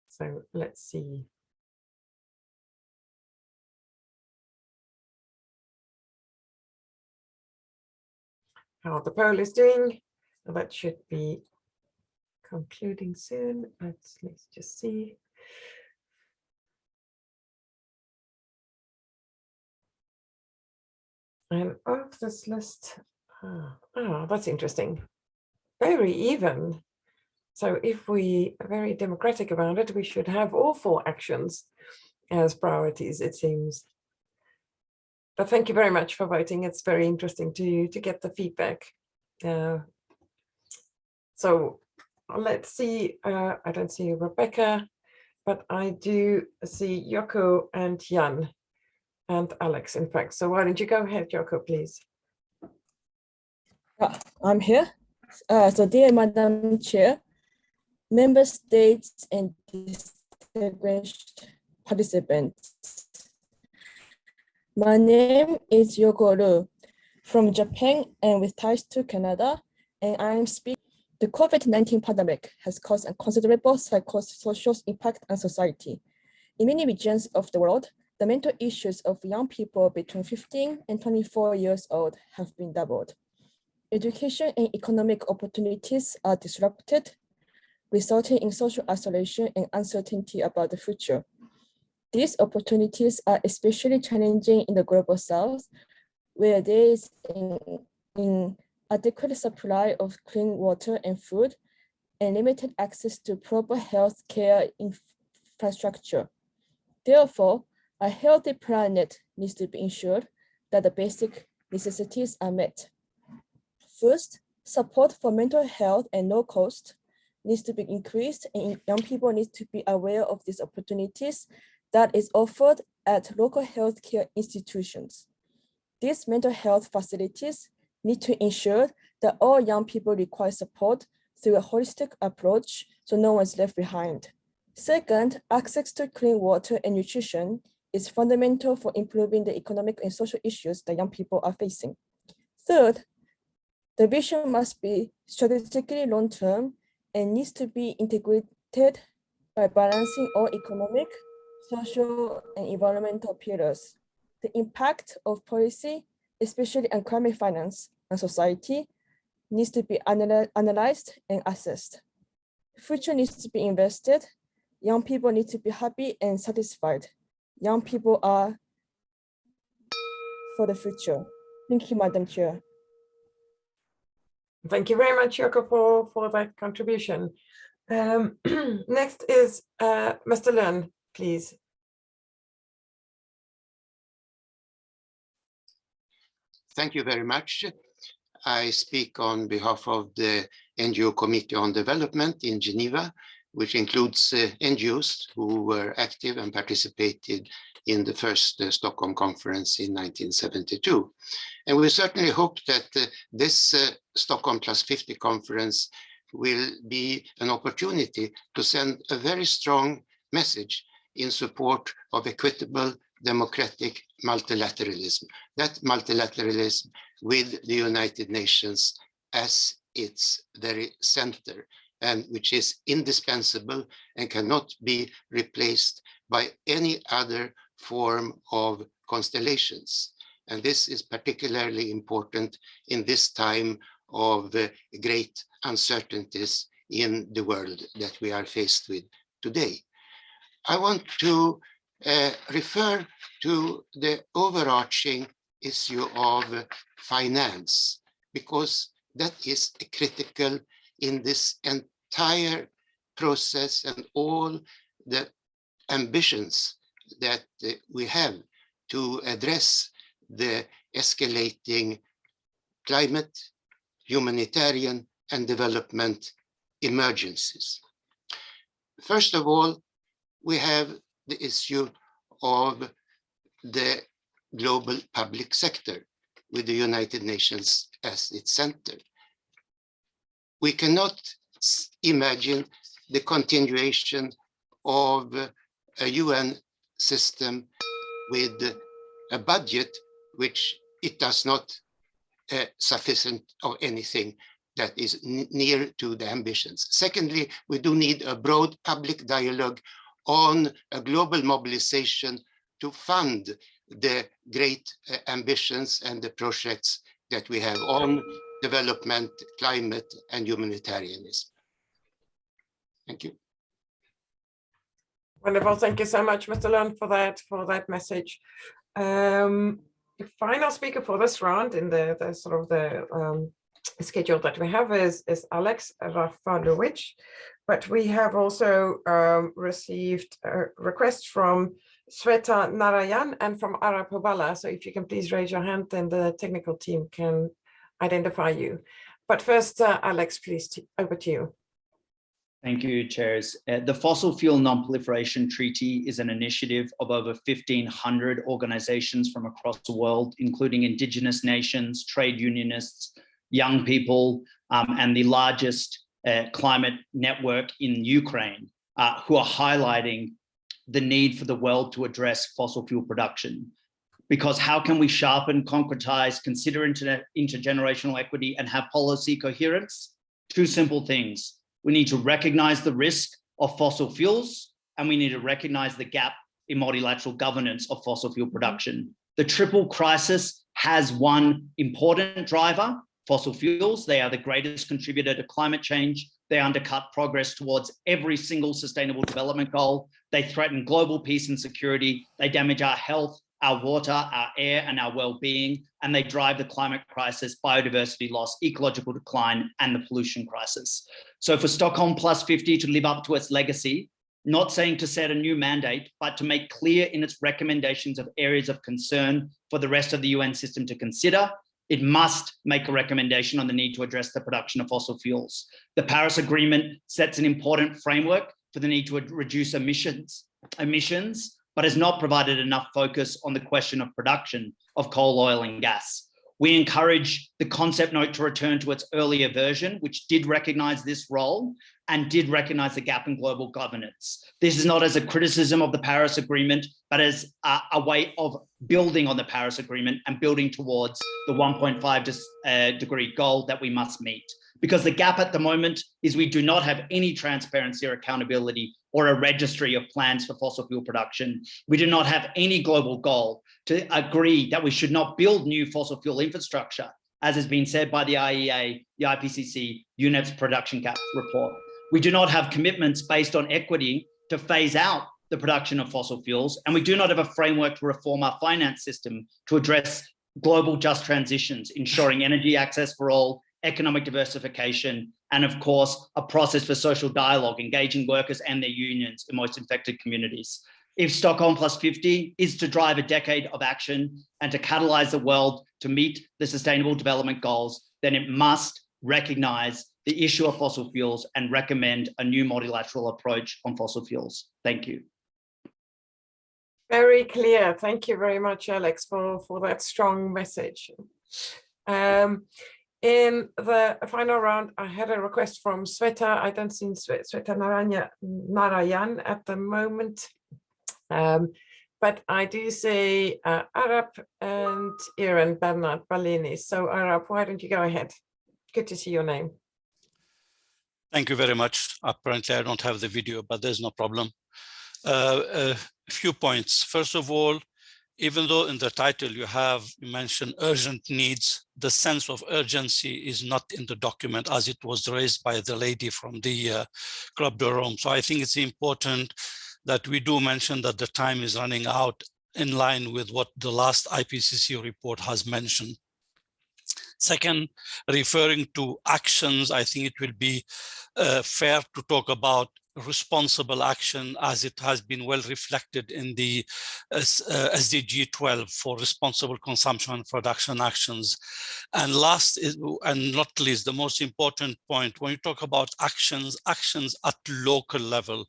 So let's see. How the poll is doing. That should be concluding soon. Let's just see. And of this list, that's interesting. Very even. So if we are very democratic about it, we should have all 4 actions as priorities, it seems. But thank you very much for voting. It's very interesting to get the feedback. So let's see, I don't see Rebecca, but I do see Yoko and Jan and Alex, in fact. So why don't you go ahead, Yoko, please? I'm here. So dear Madam Chair, member states and distinguished participants. My name is Yoko Ru from Japan and with ties to Canada, and I am speaking. The COVID-19 pandemic has caused a considerable psychosocial impact on society. In many regions of the world, the mental issues of young people between 15 and 24 years old have been doubled. Education and economic opportunities are disrupted, resulting in social isolation and uncertainty about the future. These opportunities are especially challenging in the global south, where there is an inadequate supply of clean water and food, and limited access to proper health care infrastructure. Therefore, a healthy planet needs to be ensured that the basic necessities are met. First, support for mental health and no cost needs to be increased, and young people need to be aware of these opportunities that is offered at local healthcare institutions. These mental health facilities need to ensure that all young people require support through a holistic approach so no one's left behind. Second, access to clean water and nutrition is fundamental for improving the economic and social issues that young people are facing. Third, the vision must be strategically long-term and needs to be integrated by balancing all economic, social, and environmental pillars. The impact of policy, especially on climate finance and society, needs to be analyzed and assessed. Future needs to be invested. Young people need to be happy and satisfied. Young people are for the future. Thank you, Madam Chair. Thank you very much, Yoko, for that contribution. Next is Mr. Lund, please. Thank you very much. I speak on behalf of the NGO Committee on Development in Geneva. which includes NGOs who were active and participated in the first Stockholm conference in 1972. And we certainly hope that this Stockholm Plus 50 conference will be an opportunity to send a very strong message in support of equitable, democratic multilateralism. That multilateralism with the United Nations as its very center, and which is indispensable and cannot be replaced by any other form of constellations. And this is particularly important in this time of great uncertainties in the world that we are faced with today. I want to refer to the overarching issue of finance, because that is critical in this entire process and all the ambitions that we have to address the escalating climate, humanitarian, and development emergencies. First of all, we have the issue of the global public sector with the United Nations as its center. We cannot imagine the continuation of a UN system with a budget which it does not sufficient of anything that is near to the ambitions. Secondly, we do need a broad public dialogue on a global mobilization to fund the great ambitions and the projects that we have on development, climate, and humanitarianism. Thank you. Wonderful. Thank you so much, Mr. Lund, for that message. The final speaker for this round in the schedule that we have is Alex Rafalowicz, but we have also received requests from Sweta Narayan and from Ara Pobala. So if you can please raise your hand, then the technical team can identify you. But first, Alex, please, over to you. Thank you, chairs. The Fossil Fuel Non-Proliferation Treaty is an initiative of over 1,500 organizations from across the world, including indigenous nations, trade unionists, young people, and the largest climate network in Ukraine, who are highlighting the need for the world to address fossil fuel production. Because how can we sharpen, concretize, consider intergenerational equity, and have policy coherence? Two simple things. We need to recognize the risk of fossil fuels, and we need to recognize the gap in multilateral governance of fossil fuel production. The triple crisis has one important driver: fossil fuels. They are the greatest contributor to climate change. They undercut progress towards every single sustainable development goal. They threaten global peace and security. They damage our health, our water, our air, and our well-being, and they drive the climate crisis, biodiversity loss, ecological decline, and the pollution crisis. So for Stockholm Plus 50 to live up to its legacy, not saying to set a new mandate, but to make clear in its recommendations of areas of concern for the rest of the UN system to consider, it must make a recommendation on the need to address the production of fossil fuels. The Paris Agreement sets an important framework for the need to reduce emissions, but has not provided enough focus on the question of production of coal, oil, and gas. We encourage the concept note to return to its earlier version, which did recognize this role and did recognize the gap in global governance. This is not as a criticism of the Paris Agreement, but as a way of building on the Paris Agreement and building towards the 1.5 degree goal that we must meet. Because the gap at the moment is we do not have any transparency or accountability or a registry of plans for fossil fuel production. We do not have any global goal to agree that we should not build new fossil fuel infrastructure, as has been said by the IEA, the IPCC, UNEP's production gap report. We do not have commitments based on equity to phase out the production of fossil fuels, and we do not have a framework to reform our finance system to address global just transitions, ensuring energy access for all, economic diversification, and of course, a process for social dialogue, engaging workers and their unions in most affected communities. If Stockholm Plus 50 is to drive a decade of action and to catalyze the world to meet the Sustainable Development Goals, then it must recognize the issue of fossil fuels and recommend a new multilateral approach on fossil fuels. Thank you. Very clear. Thank you very much, Alex, for that strong message. In the final round, I had a request from Sweta. I don't see Sweta Narayan at the moment. But I do see Arab and Iran Bernard Balini. So Arab, why don't you go ahead? Good to see your name. Thank you very much. Apparently I don't have the video, but there's no problem. A few points. First of all, even though in the title you mentioned urgent needs, the sense of urgency is not in the document as it was raised by the lady from the Club de Rome. So I think it's important that we do mention that the time is running out in line with what the last IPCC report has mentioned. Second, referring to actions, I think it will be fair to talk about responsible action as it has been well reflected in the SDG 12 for responsible consumption and production actions. And last and not least, the most important point, when you talk about actions at local level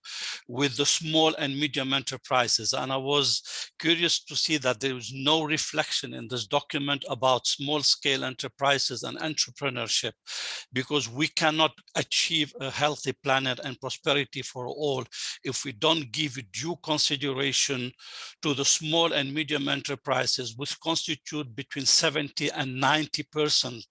with the small and medium enterprises. And I was curious to see that there is no reflection in this document about small scale enterprises and entrepreneurship, because we cannot achieve a healthy planet and prosperity for all if we don't give due consideration to the small and medium enterprises, which constitute between 70 and 90%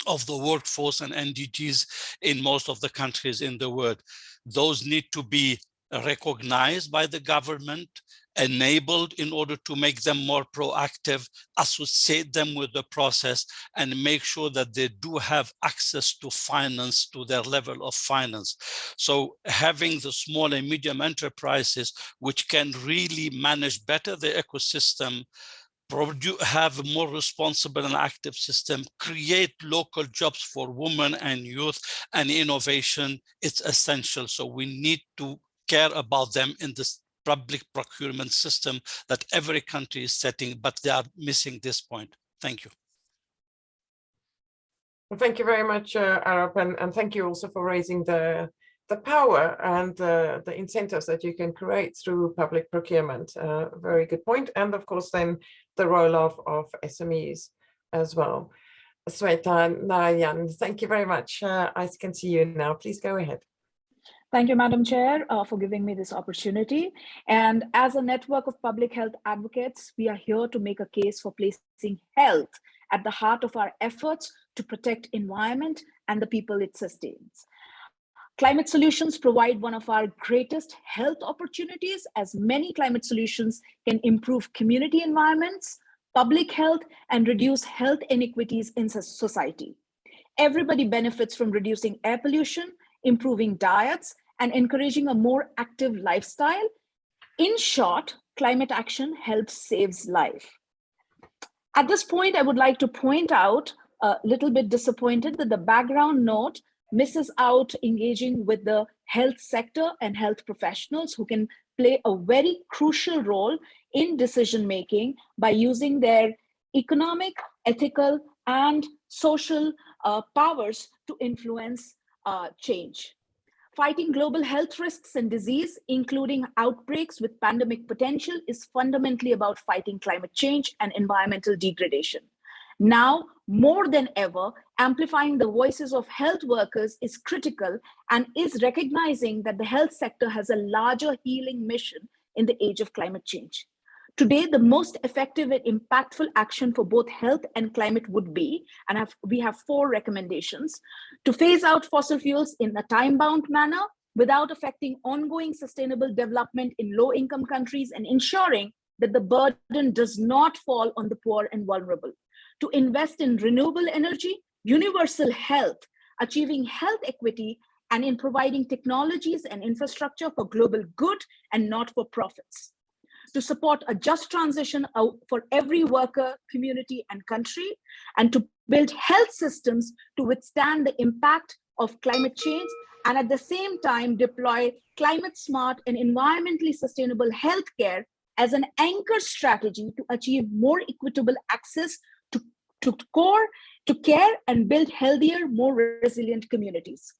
of the workforce and NDGs in most of the countries in the world. Those need to be recognized by the government, enabled in order to make them more proactive, associate them with the process, and make sure that they do have access to finance, to their level of finance. So having the small and medium enterprises, which can really manage better the ecosystem, have a more responsible and active system, create local jobs for women and youth and innovation, it's essential. So we need to care about them in this public procurement system that every country is setting, but they are missing this point. Thank you. Well, thank you very much, Arab, and thank you also for raising the power and the incentives that you can create through public procurement. Very good point. And of course, then the role of SMEs as well. Sweta Narayan, thank you very much. I can see you now. Please go ahead. Thank you, Madam Chair, for giving me this opportunity. And as a network of public health advocates, we are here to make a case for placing health at the heart of our efforts to protect environment and the people it sustains. Climate solutions provide one of our greatest health opportunities, as many climate solutions can improve community environments, public health, and reduce health inequities in society. Everybody benefits from reducing air pollution, improving diets, and encouraging a more active lifestyle. In short, climate action helps saves life. At this point, I would like to point out, a little bit disappointed that the background note misses out engaging with the health sector and health professionals who can play a very crucial role in decision-making by using their economic, ethical, and social powers to influence change. Fighting global health risks and disease, including outbreaks with pandemic potential, is fundamentally about fighting climate change and environmental degradation. Now, more than ever, amplifying the voices of health workers is critical and is recognizing that the health sector has a larger healing mission in the age of climate change. Today, the most effective and impactful action for both health and climate would be, and we have 4 recommendations: to phase out fossil fuels in a time-bound manner without affecting ongoing sustainable development in low-income countries and ensuring that the burden does not fall on the poor and vulnerable; to invest in renewable energy, universal health, achieving health equity, and in providing technologies and infrastructure for global good and not for profits; to support a just transition for every worker, community, and country, and to build health systems to withstand the impact of climate change, and at the same time deploy climate smart and environmentally sustainable healthcare as an anchor strategy to achieve more equitable access to to care and build healthier, more resilient communities.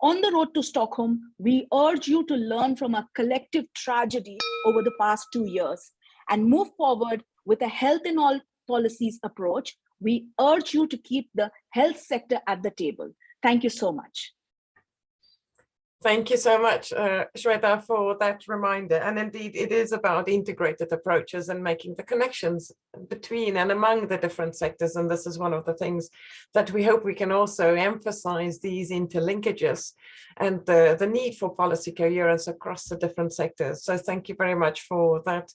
On the road to Stockholm, we urge you to learn from our collective tragedy over the past 2 years and move forward with a health in all policies approach. We urge you to keep the health sector at the table. Thank you so much. Thank you so much, Shweta, for that reminder. And indeed, it is about integrated approaches and making the connections between and among the different sectors. And this is one of the things that we hope we can also emphasize, these interlinkages and the need for policy coherence across the different sectors. So thank you very much for that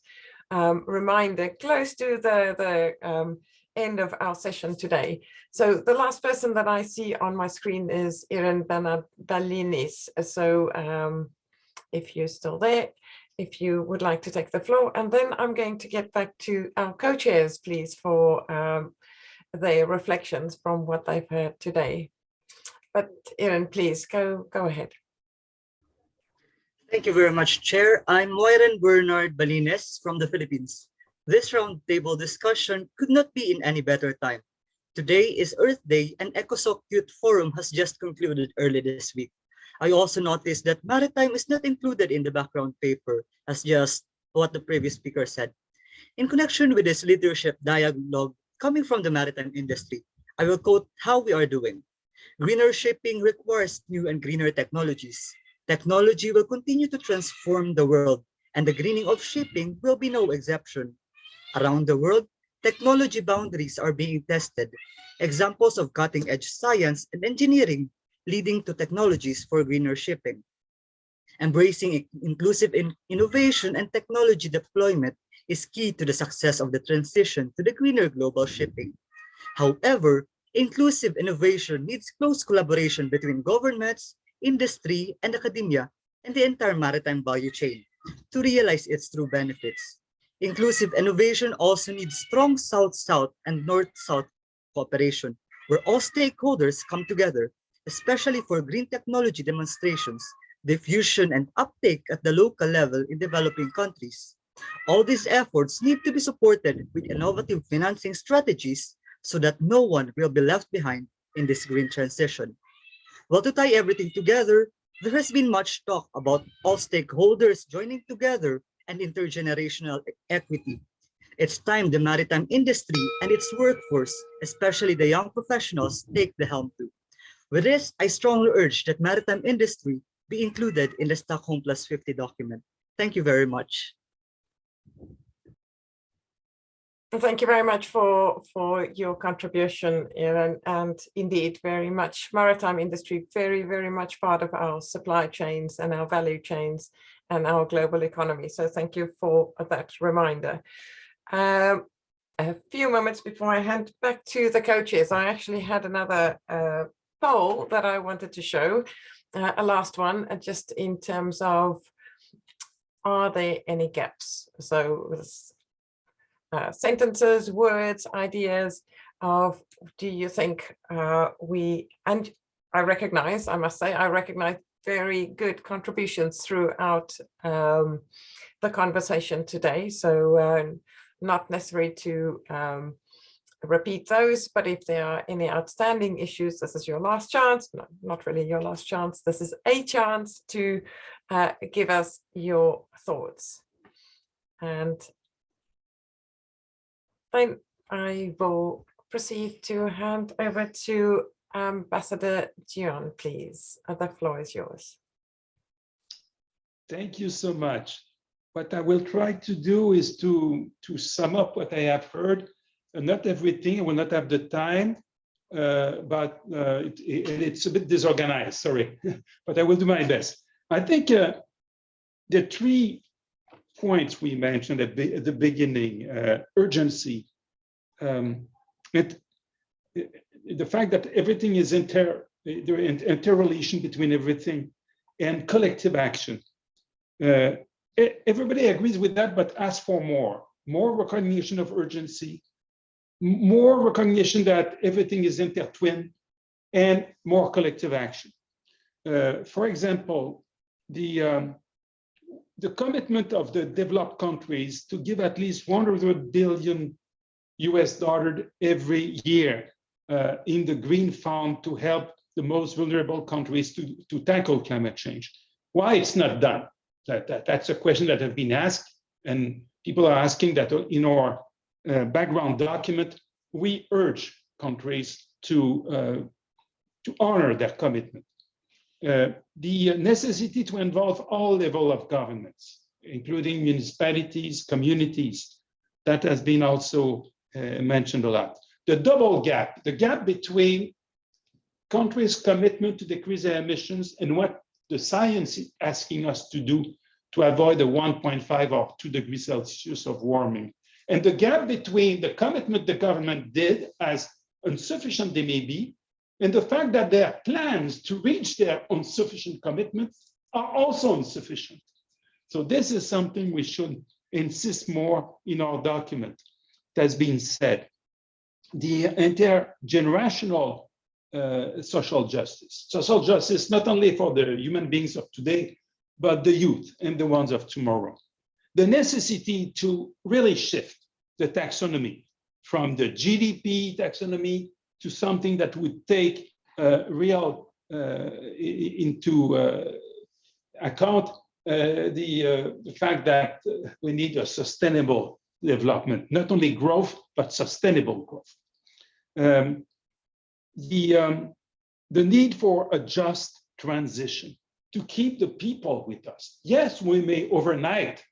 reminder, close to the end of our session today. So the last person that I see on my screen is Irene Bernard-Ballinis. So if you're still there, if you would like to take the floor, and then I'm going to get back to our co-chairs, please, for their reflections from what they've heard today. But Irene, please go ahead. Thank you very much, Chair. I'm Moiren Bernard Balines from the Philippines. This roundtable discussion could not be in any better time. Today is Earth Day and ECOSOC Youth Forum has just concluded early this week. I also noticed that maritime is not included in the background paper, as just what the previous speaker said. In connection with this leadership dialogue coming from the maritime industry, I will quote how we are doing. Greener shipping requires new and greener technologies. Technology will continue to transform the world, and the greening of shipping will be no exception. Around the world, technology boundaries are being tested. Examples of cutting-edge science and engineering leading to technologies for greener shipping. Embracing inclusive innovation and technology deployment is key to the success of the transition to the greener global shipping. However, inclusive innovation needs close collaboration between governments, industry, and academia, and the entire maritime value chain to realize its true benefits. Inclusive innovation also needs strong South-South and North-South cooperation, where all stakeholders come together, especially for green technology demonstrations, diffusion, and uptake at the local level in developing countries. All these efforts need to be supported with innovative financing strategies so that no one will be left behind in this green transition. Well, to tie everything together, there has been much talk about all stakeholders joining together and intergenerational equity. It's time the maritime industry and its workforce, especially the young professionals, take the helm too. With this, I strongly urge that maritime industry be included in the Stockholm Plus 50 document. Thank you very much. Thank you very much for your contribution, Irene, and indeed very much maritime industry, very much part of our supply chains and our value chains and our global economy. So thank you for that reminder. A few moments before I hand back to the co-chairs, I actually had another poll that I wanted to show, a last one, just in terms of, are there any gaps? So with sentences, words, ideas of, do you think and I recognize, I must say, I recognize very good contributions throughout the conversation today. So not necessary to repeat those, but if there are any outstanding issues, this is your last chance. No, not really your last chance. This is a chance to give us your thoughts. And then I will proceed to hand over to Ambassador Dion, please. The floor is yours. Thank you so much. What I will try to do is to sum up what I have heard. Not everything, I will not have the time, but it's a bit disorganized, sorry, but I will do my best. I think the 3 points we mentioned at the beginning, urgency, the fact that everything is interrelation between everything, and collective action. Everybody agrees with that, but asks for more recognition of urgency, more recognition that everything is intertwined, and more collective action. For example, the commitment of the developed countries to give at least $100 billion US dollar every year in the Green Fund to help the most vulnerable countries to tackle climate change. Why it's not done? That's a question that have been asked, and people are asking that in our background document, we urge countries to honor their commitment. The necessity to involve all levels of governments, including municipalities, communities, that has been also mentioned a lot. The double gap, the gap between countries' commitment to decrease their emissions and what the science is asking us to do to avoid the 1.5 or 2 degrees Celsius of warming. And the gap between the commitment the government did, as insufficient they may be, and the fact that their plans to reach their insufficient commitments are also insufficient. So this is something we should insist more in our document. That's been said. The intergenerational social justice. Social justice not only for the human beings of today, but the youth and the ones of tomorrow. The necessity to really shift the taxonomy from the GDP taxonomy to something that would take real into account the fact that we need a sustainable development, not only growth, but sustainable growth. The need for a just transition to keep the people with us. Yes, we may overnight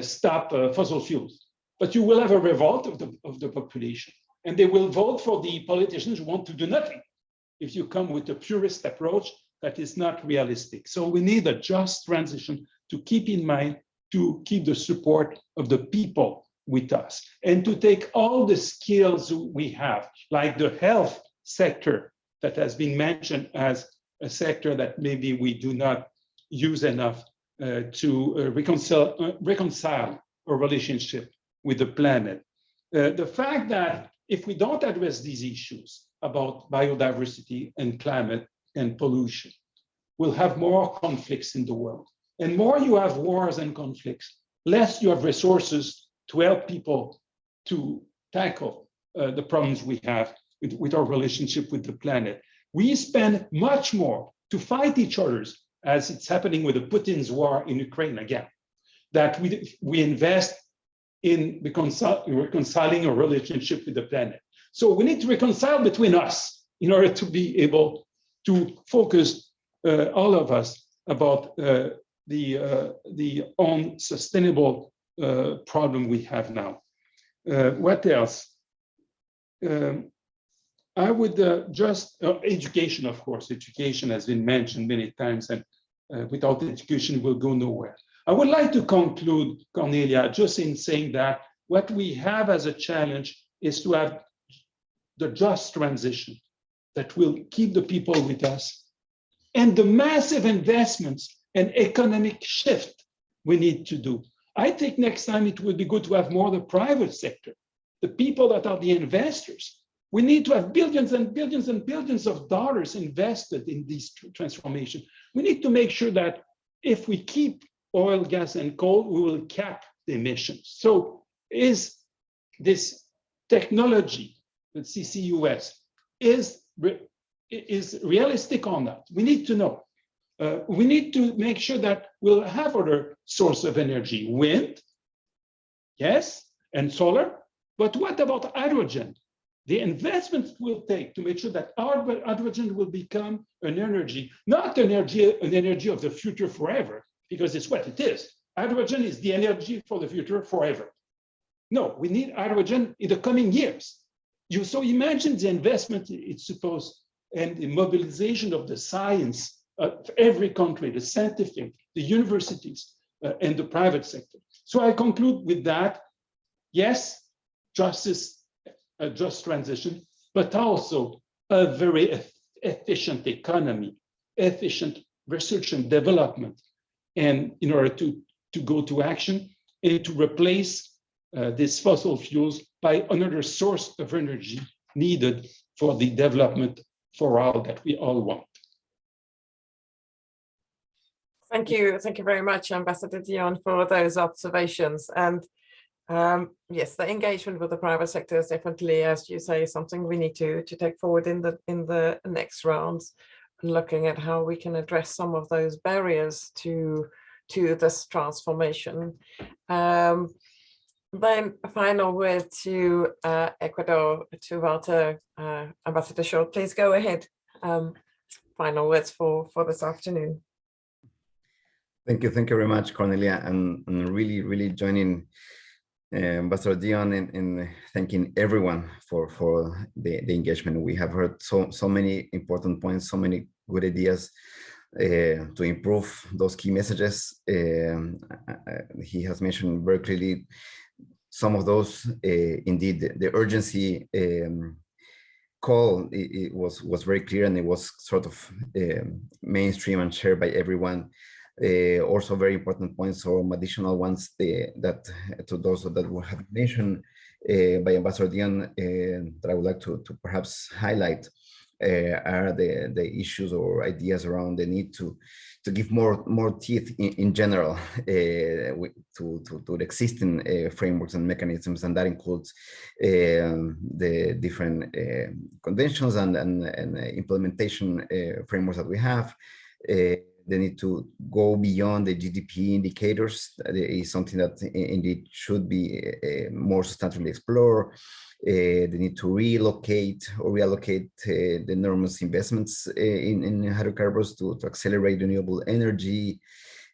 stop fossil fuels, but you will have a revolt of the population, and they will vote for the politicians who want to do nothing if you come with a purist approach that is not realistic. So we need a just transition to keep in mind, to keep the support of the people with us, and to take all the skills we have, like the health sector that has been mentioned as a sector that maybe we do not use enough to reconcile a relationship with the planet. The fact that if we don't address these issues about biodiversity and climate and pollution, we'll have more conflicts in the world. And more you have wars and conflicts, less you have resources to help people to tackle the problems we have with our relationship with the planet. We spend much more to fight each other, as it's happening with the Putin's war in Ukraine again, that we invest in reconciling a relationship with the planet. So we need to reconcile between us in order to be able to focus, all of us, about the unsustainable problem we have now. What else? I would just, education, of course, education has been mentioned many times, and without education, we'll go nowhere. I would like to conclude, Cornelia, just in saying that what we have as a challenge is to have the just transition that will keep the people with us, and the massive investments and economic shift we need to do. I think next time it would be good to have more the private sector, the people that are the investors. We need to have billions and billions and billions of dollars invested in this transformation. We need to make sure that if we keep oil, gas, and coal, we will cap the emissions. So is this technology, the CCUS, is realistic or not? We need to know. We need to make sure that we'll have other source of energy, wind, yes, and solar, but what about hydrogen? The investments will take to make sure that our hydrogen will become an energy, not an energy of the future forever, because it's what it is. Hydrogen is the energy for the future forever. No, we need hydrogen in the coming years. So imagine the investment it's supposed, and the mobilization of the science of every country, the scientific, the universities, and the private sector. So I conclude with that. Yes, justice, a just transition, but also a very efficient economy, efficient research and development, and in order to go to action and to replace these fossil fuels by another source of energy needed for the development for all that we all want. Thank you very much, Ambassador Dion, for those observations. And Yes, the engagement with the private sector is definitely, as you say, something we need to take forward in the next rounds, looking at how we can address some of those barriers to this transformation. Then a final word to Ecuador, to Walter. Ambassador Schulte, please go ahead. Final words for this afternoon. Thank you very much, Cornelia, and really joining Ambassador Dion in thanking everyone for the engagement. We have heard so many important points, so many good ideas to improve those key messages. He has mentioned very clearly some of those. Indeed, the urgency call, it was very clear, and it was sort of mainstream and shared by everyone. Also very important points, or additional ones that to those that were have mentioned by Ambassador Dion, that I would like to perhaps highlight are the issues or ideas around the need to give more teeth in general to the existing frameworks and mechanisms, and that includes the different conventions and implementation frameworks that we have. They need to go beyond the GDP indicators. That is something that indeed should be more substantially explored. They need to relocate or reallocate the enormous investments in hydrocarbons to accelerate renewable energy.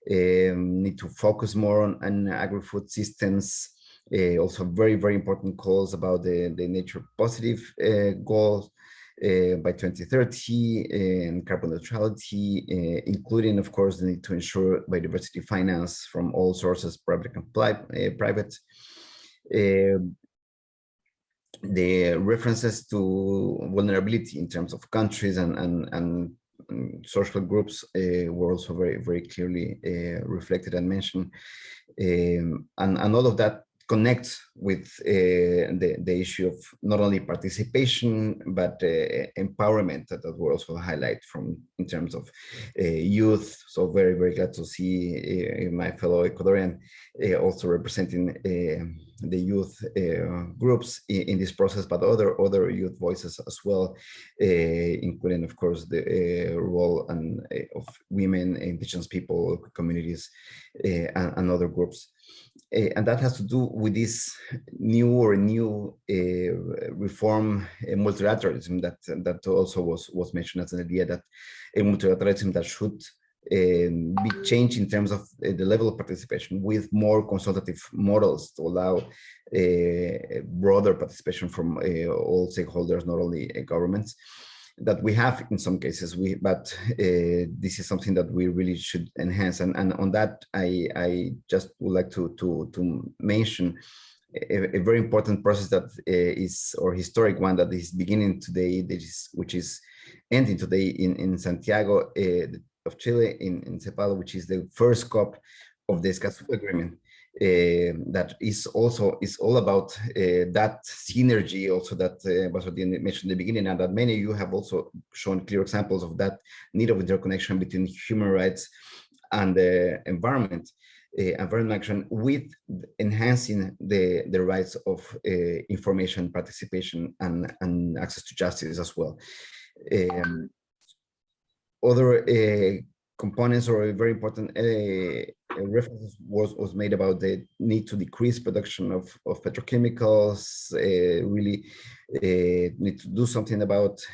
Need to focus more on agri-food systems. Also very important calls about the nature positive goals by 2030 and carbon neutrality, including, of course, the need to ensure biodiversity finance from all sources, public and private. The references to vulnerability in terms of countries and social groups were also very clearly reflected and mentioned, and all of that connects with the issue of not only participation but empowerment that were also highlighted in terms of youth. So very glad to see my fellow Ecuadorian also representing the youth groups in this process, but other youth voices as well, including, of course, the role of women, indigenous people, communities, and other groups. And that has to do with this new reform multilateralism that also was mentioned as an idea, that a multilateralism that should be changed in terms of the level of participation, with more consultative models to allow broader participation from all stakeholders, not only governments, that we have in some cases. But this is something that we really should enhance. And on that, I just would like to mention a very important process that is, or historic one, that is beginning today, which is ending today in Santiago of Chile, in Cepal, which is the first COP of the Escazú Agreement. That is all about that synergy also that Ambassador mentioned in the beginning, and that many of you have also shown clear examples of that need of interconnection between human rights and the environment action, with enhancing the rights of information, participation, and access to justice as well. Other components, or a very important reference was made about the need to decrease production of petrochemicals, really need to do something about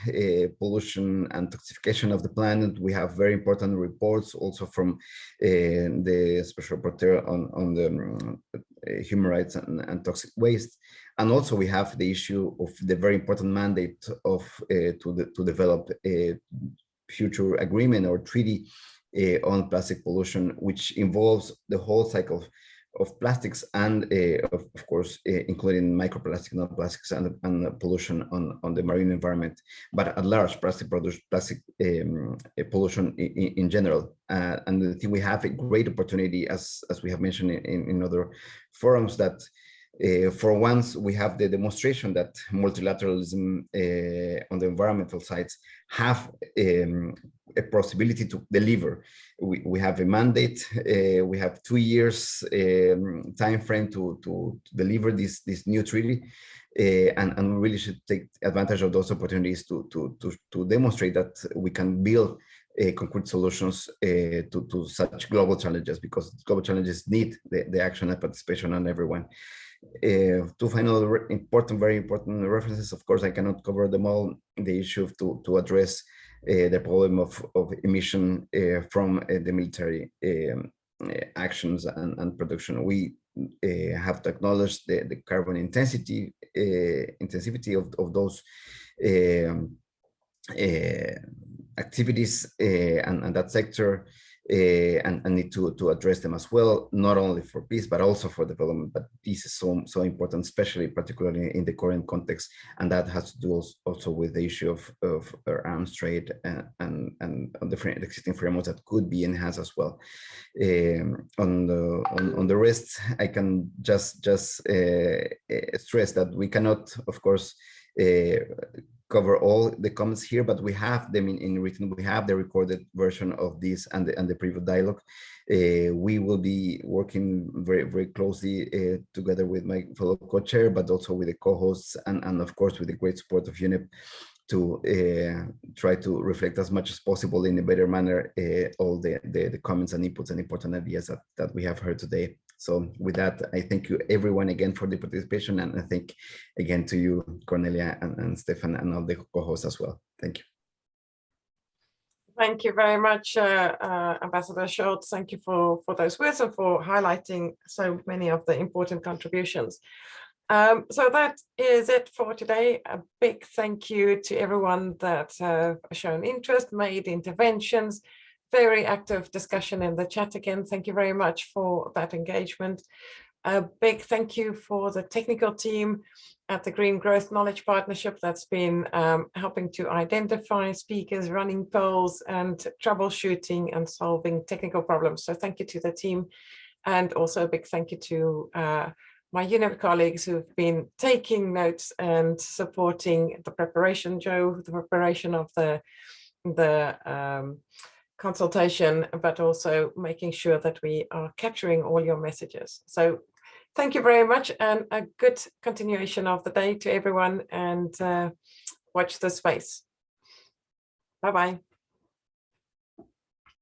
pollution and toxification of the planet. We have very important reports also from the Special Rapporteur on the human rights and toxic waste. And also we have the issue of the very important mandate of to develop a future agreement or treaty on plastic pollution, which involves the whole cycle of plastics and of course including microplastic, nanoplastics, and pollution on the marine environment, but at large plastic pollution in general. And I think we have a great opportunity, as we have mentioned in other forums, that For once, we have the demonstration that multilateralism on the environmental sides have a possibility to deliver. We have a mandate. We have 2 years time frame to deliver this new treaty, and we really should take advantage of those opportunities to demonstrate that we can build concrete solutions to such global challenges, because global challenges need the action and participation on everyone. Two final very important references. Of course, I cannot cover them all. The issue to address the problem of emission from the military actions and production. We have to acknowledge the carbon intensity of those activities and that sector, and need to address them as well, not only for peace but also for development. But this is so important, especially particularly in the current context, and that has to do also with the issue of arms trade and the existing frameworks that could be enhanced as well. On the rest, I can just stress that we cannot, of course, cover all the comments here, but we have them in written. We have the recorded version of this and the previous dialogue. We will be working very closely together with my fellow co-chair, but also with the co-hosts and of course with the great support of UNEP to try to reflect as much as possible in a better manner all the comments and inputs and important ideas that we have heard today. So with that, I thank you everyone again for the participation, and I thank again to you, Cornelia and Stefan, and all the co-hosts as well. Thank you. Thank you very much, Ambassador Schulte. Thank you for those words and for highlighting so many of the important contributions. So that is it for today. A big thank you to everyone that have shown interest, made interventions, very active discussion in the chat again. Thank you very much for that engagement. A big thank you for the technical team at the Green Growth Knowledge Partnership that's been helping to identify speakers, running polls, and troubleshooting and solving technical problems. So thank you to the team, and also a big thank you to my UNEP colleagues who've been taking notes and supporting the preparation, Joe, the preparation of the consultation, but also making sure that we are capturing all your messages. So thank you very much, and a good continuation of the day to everyone, and watch the space. Bye-bye.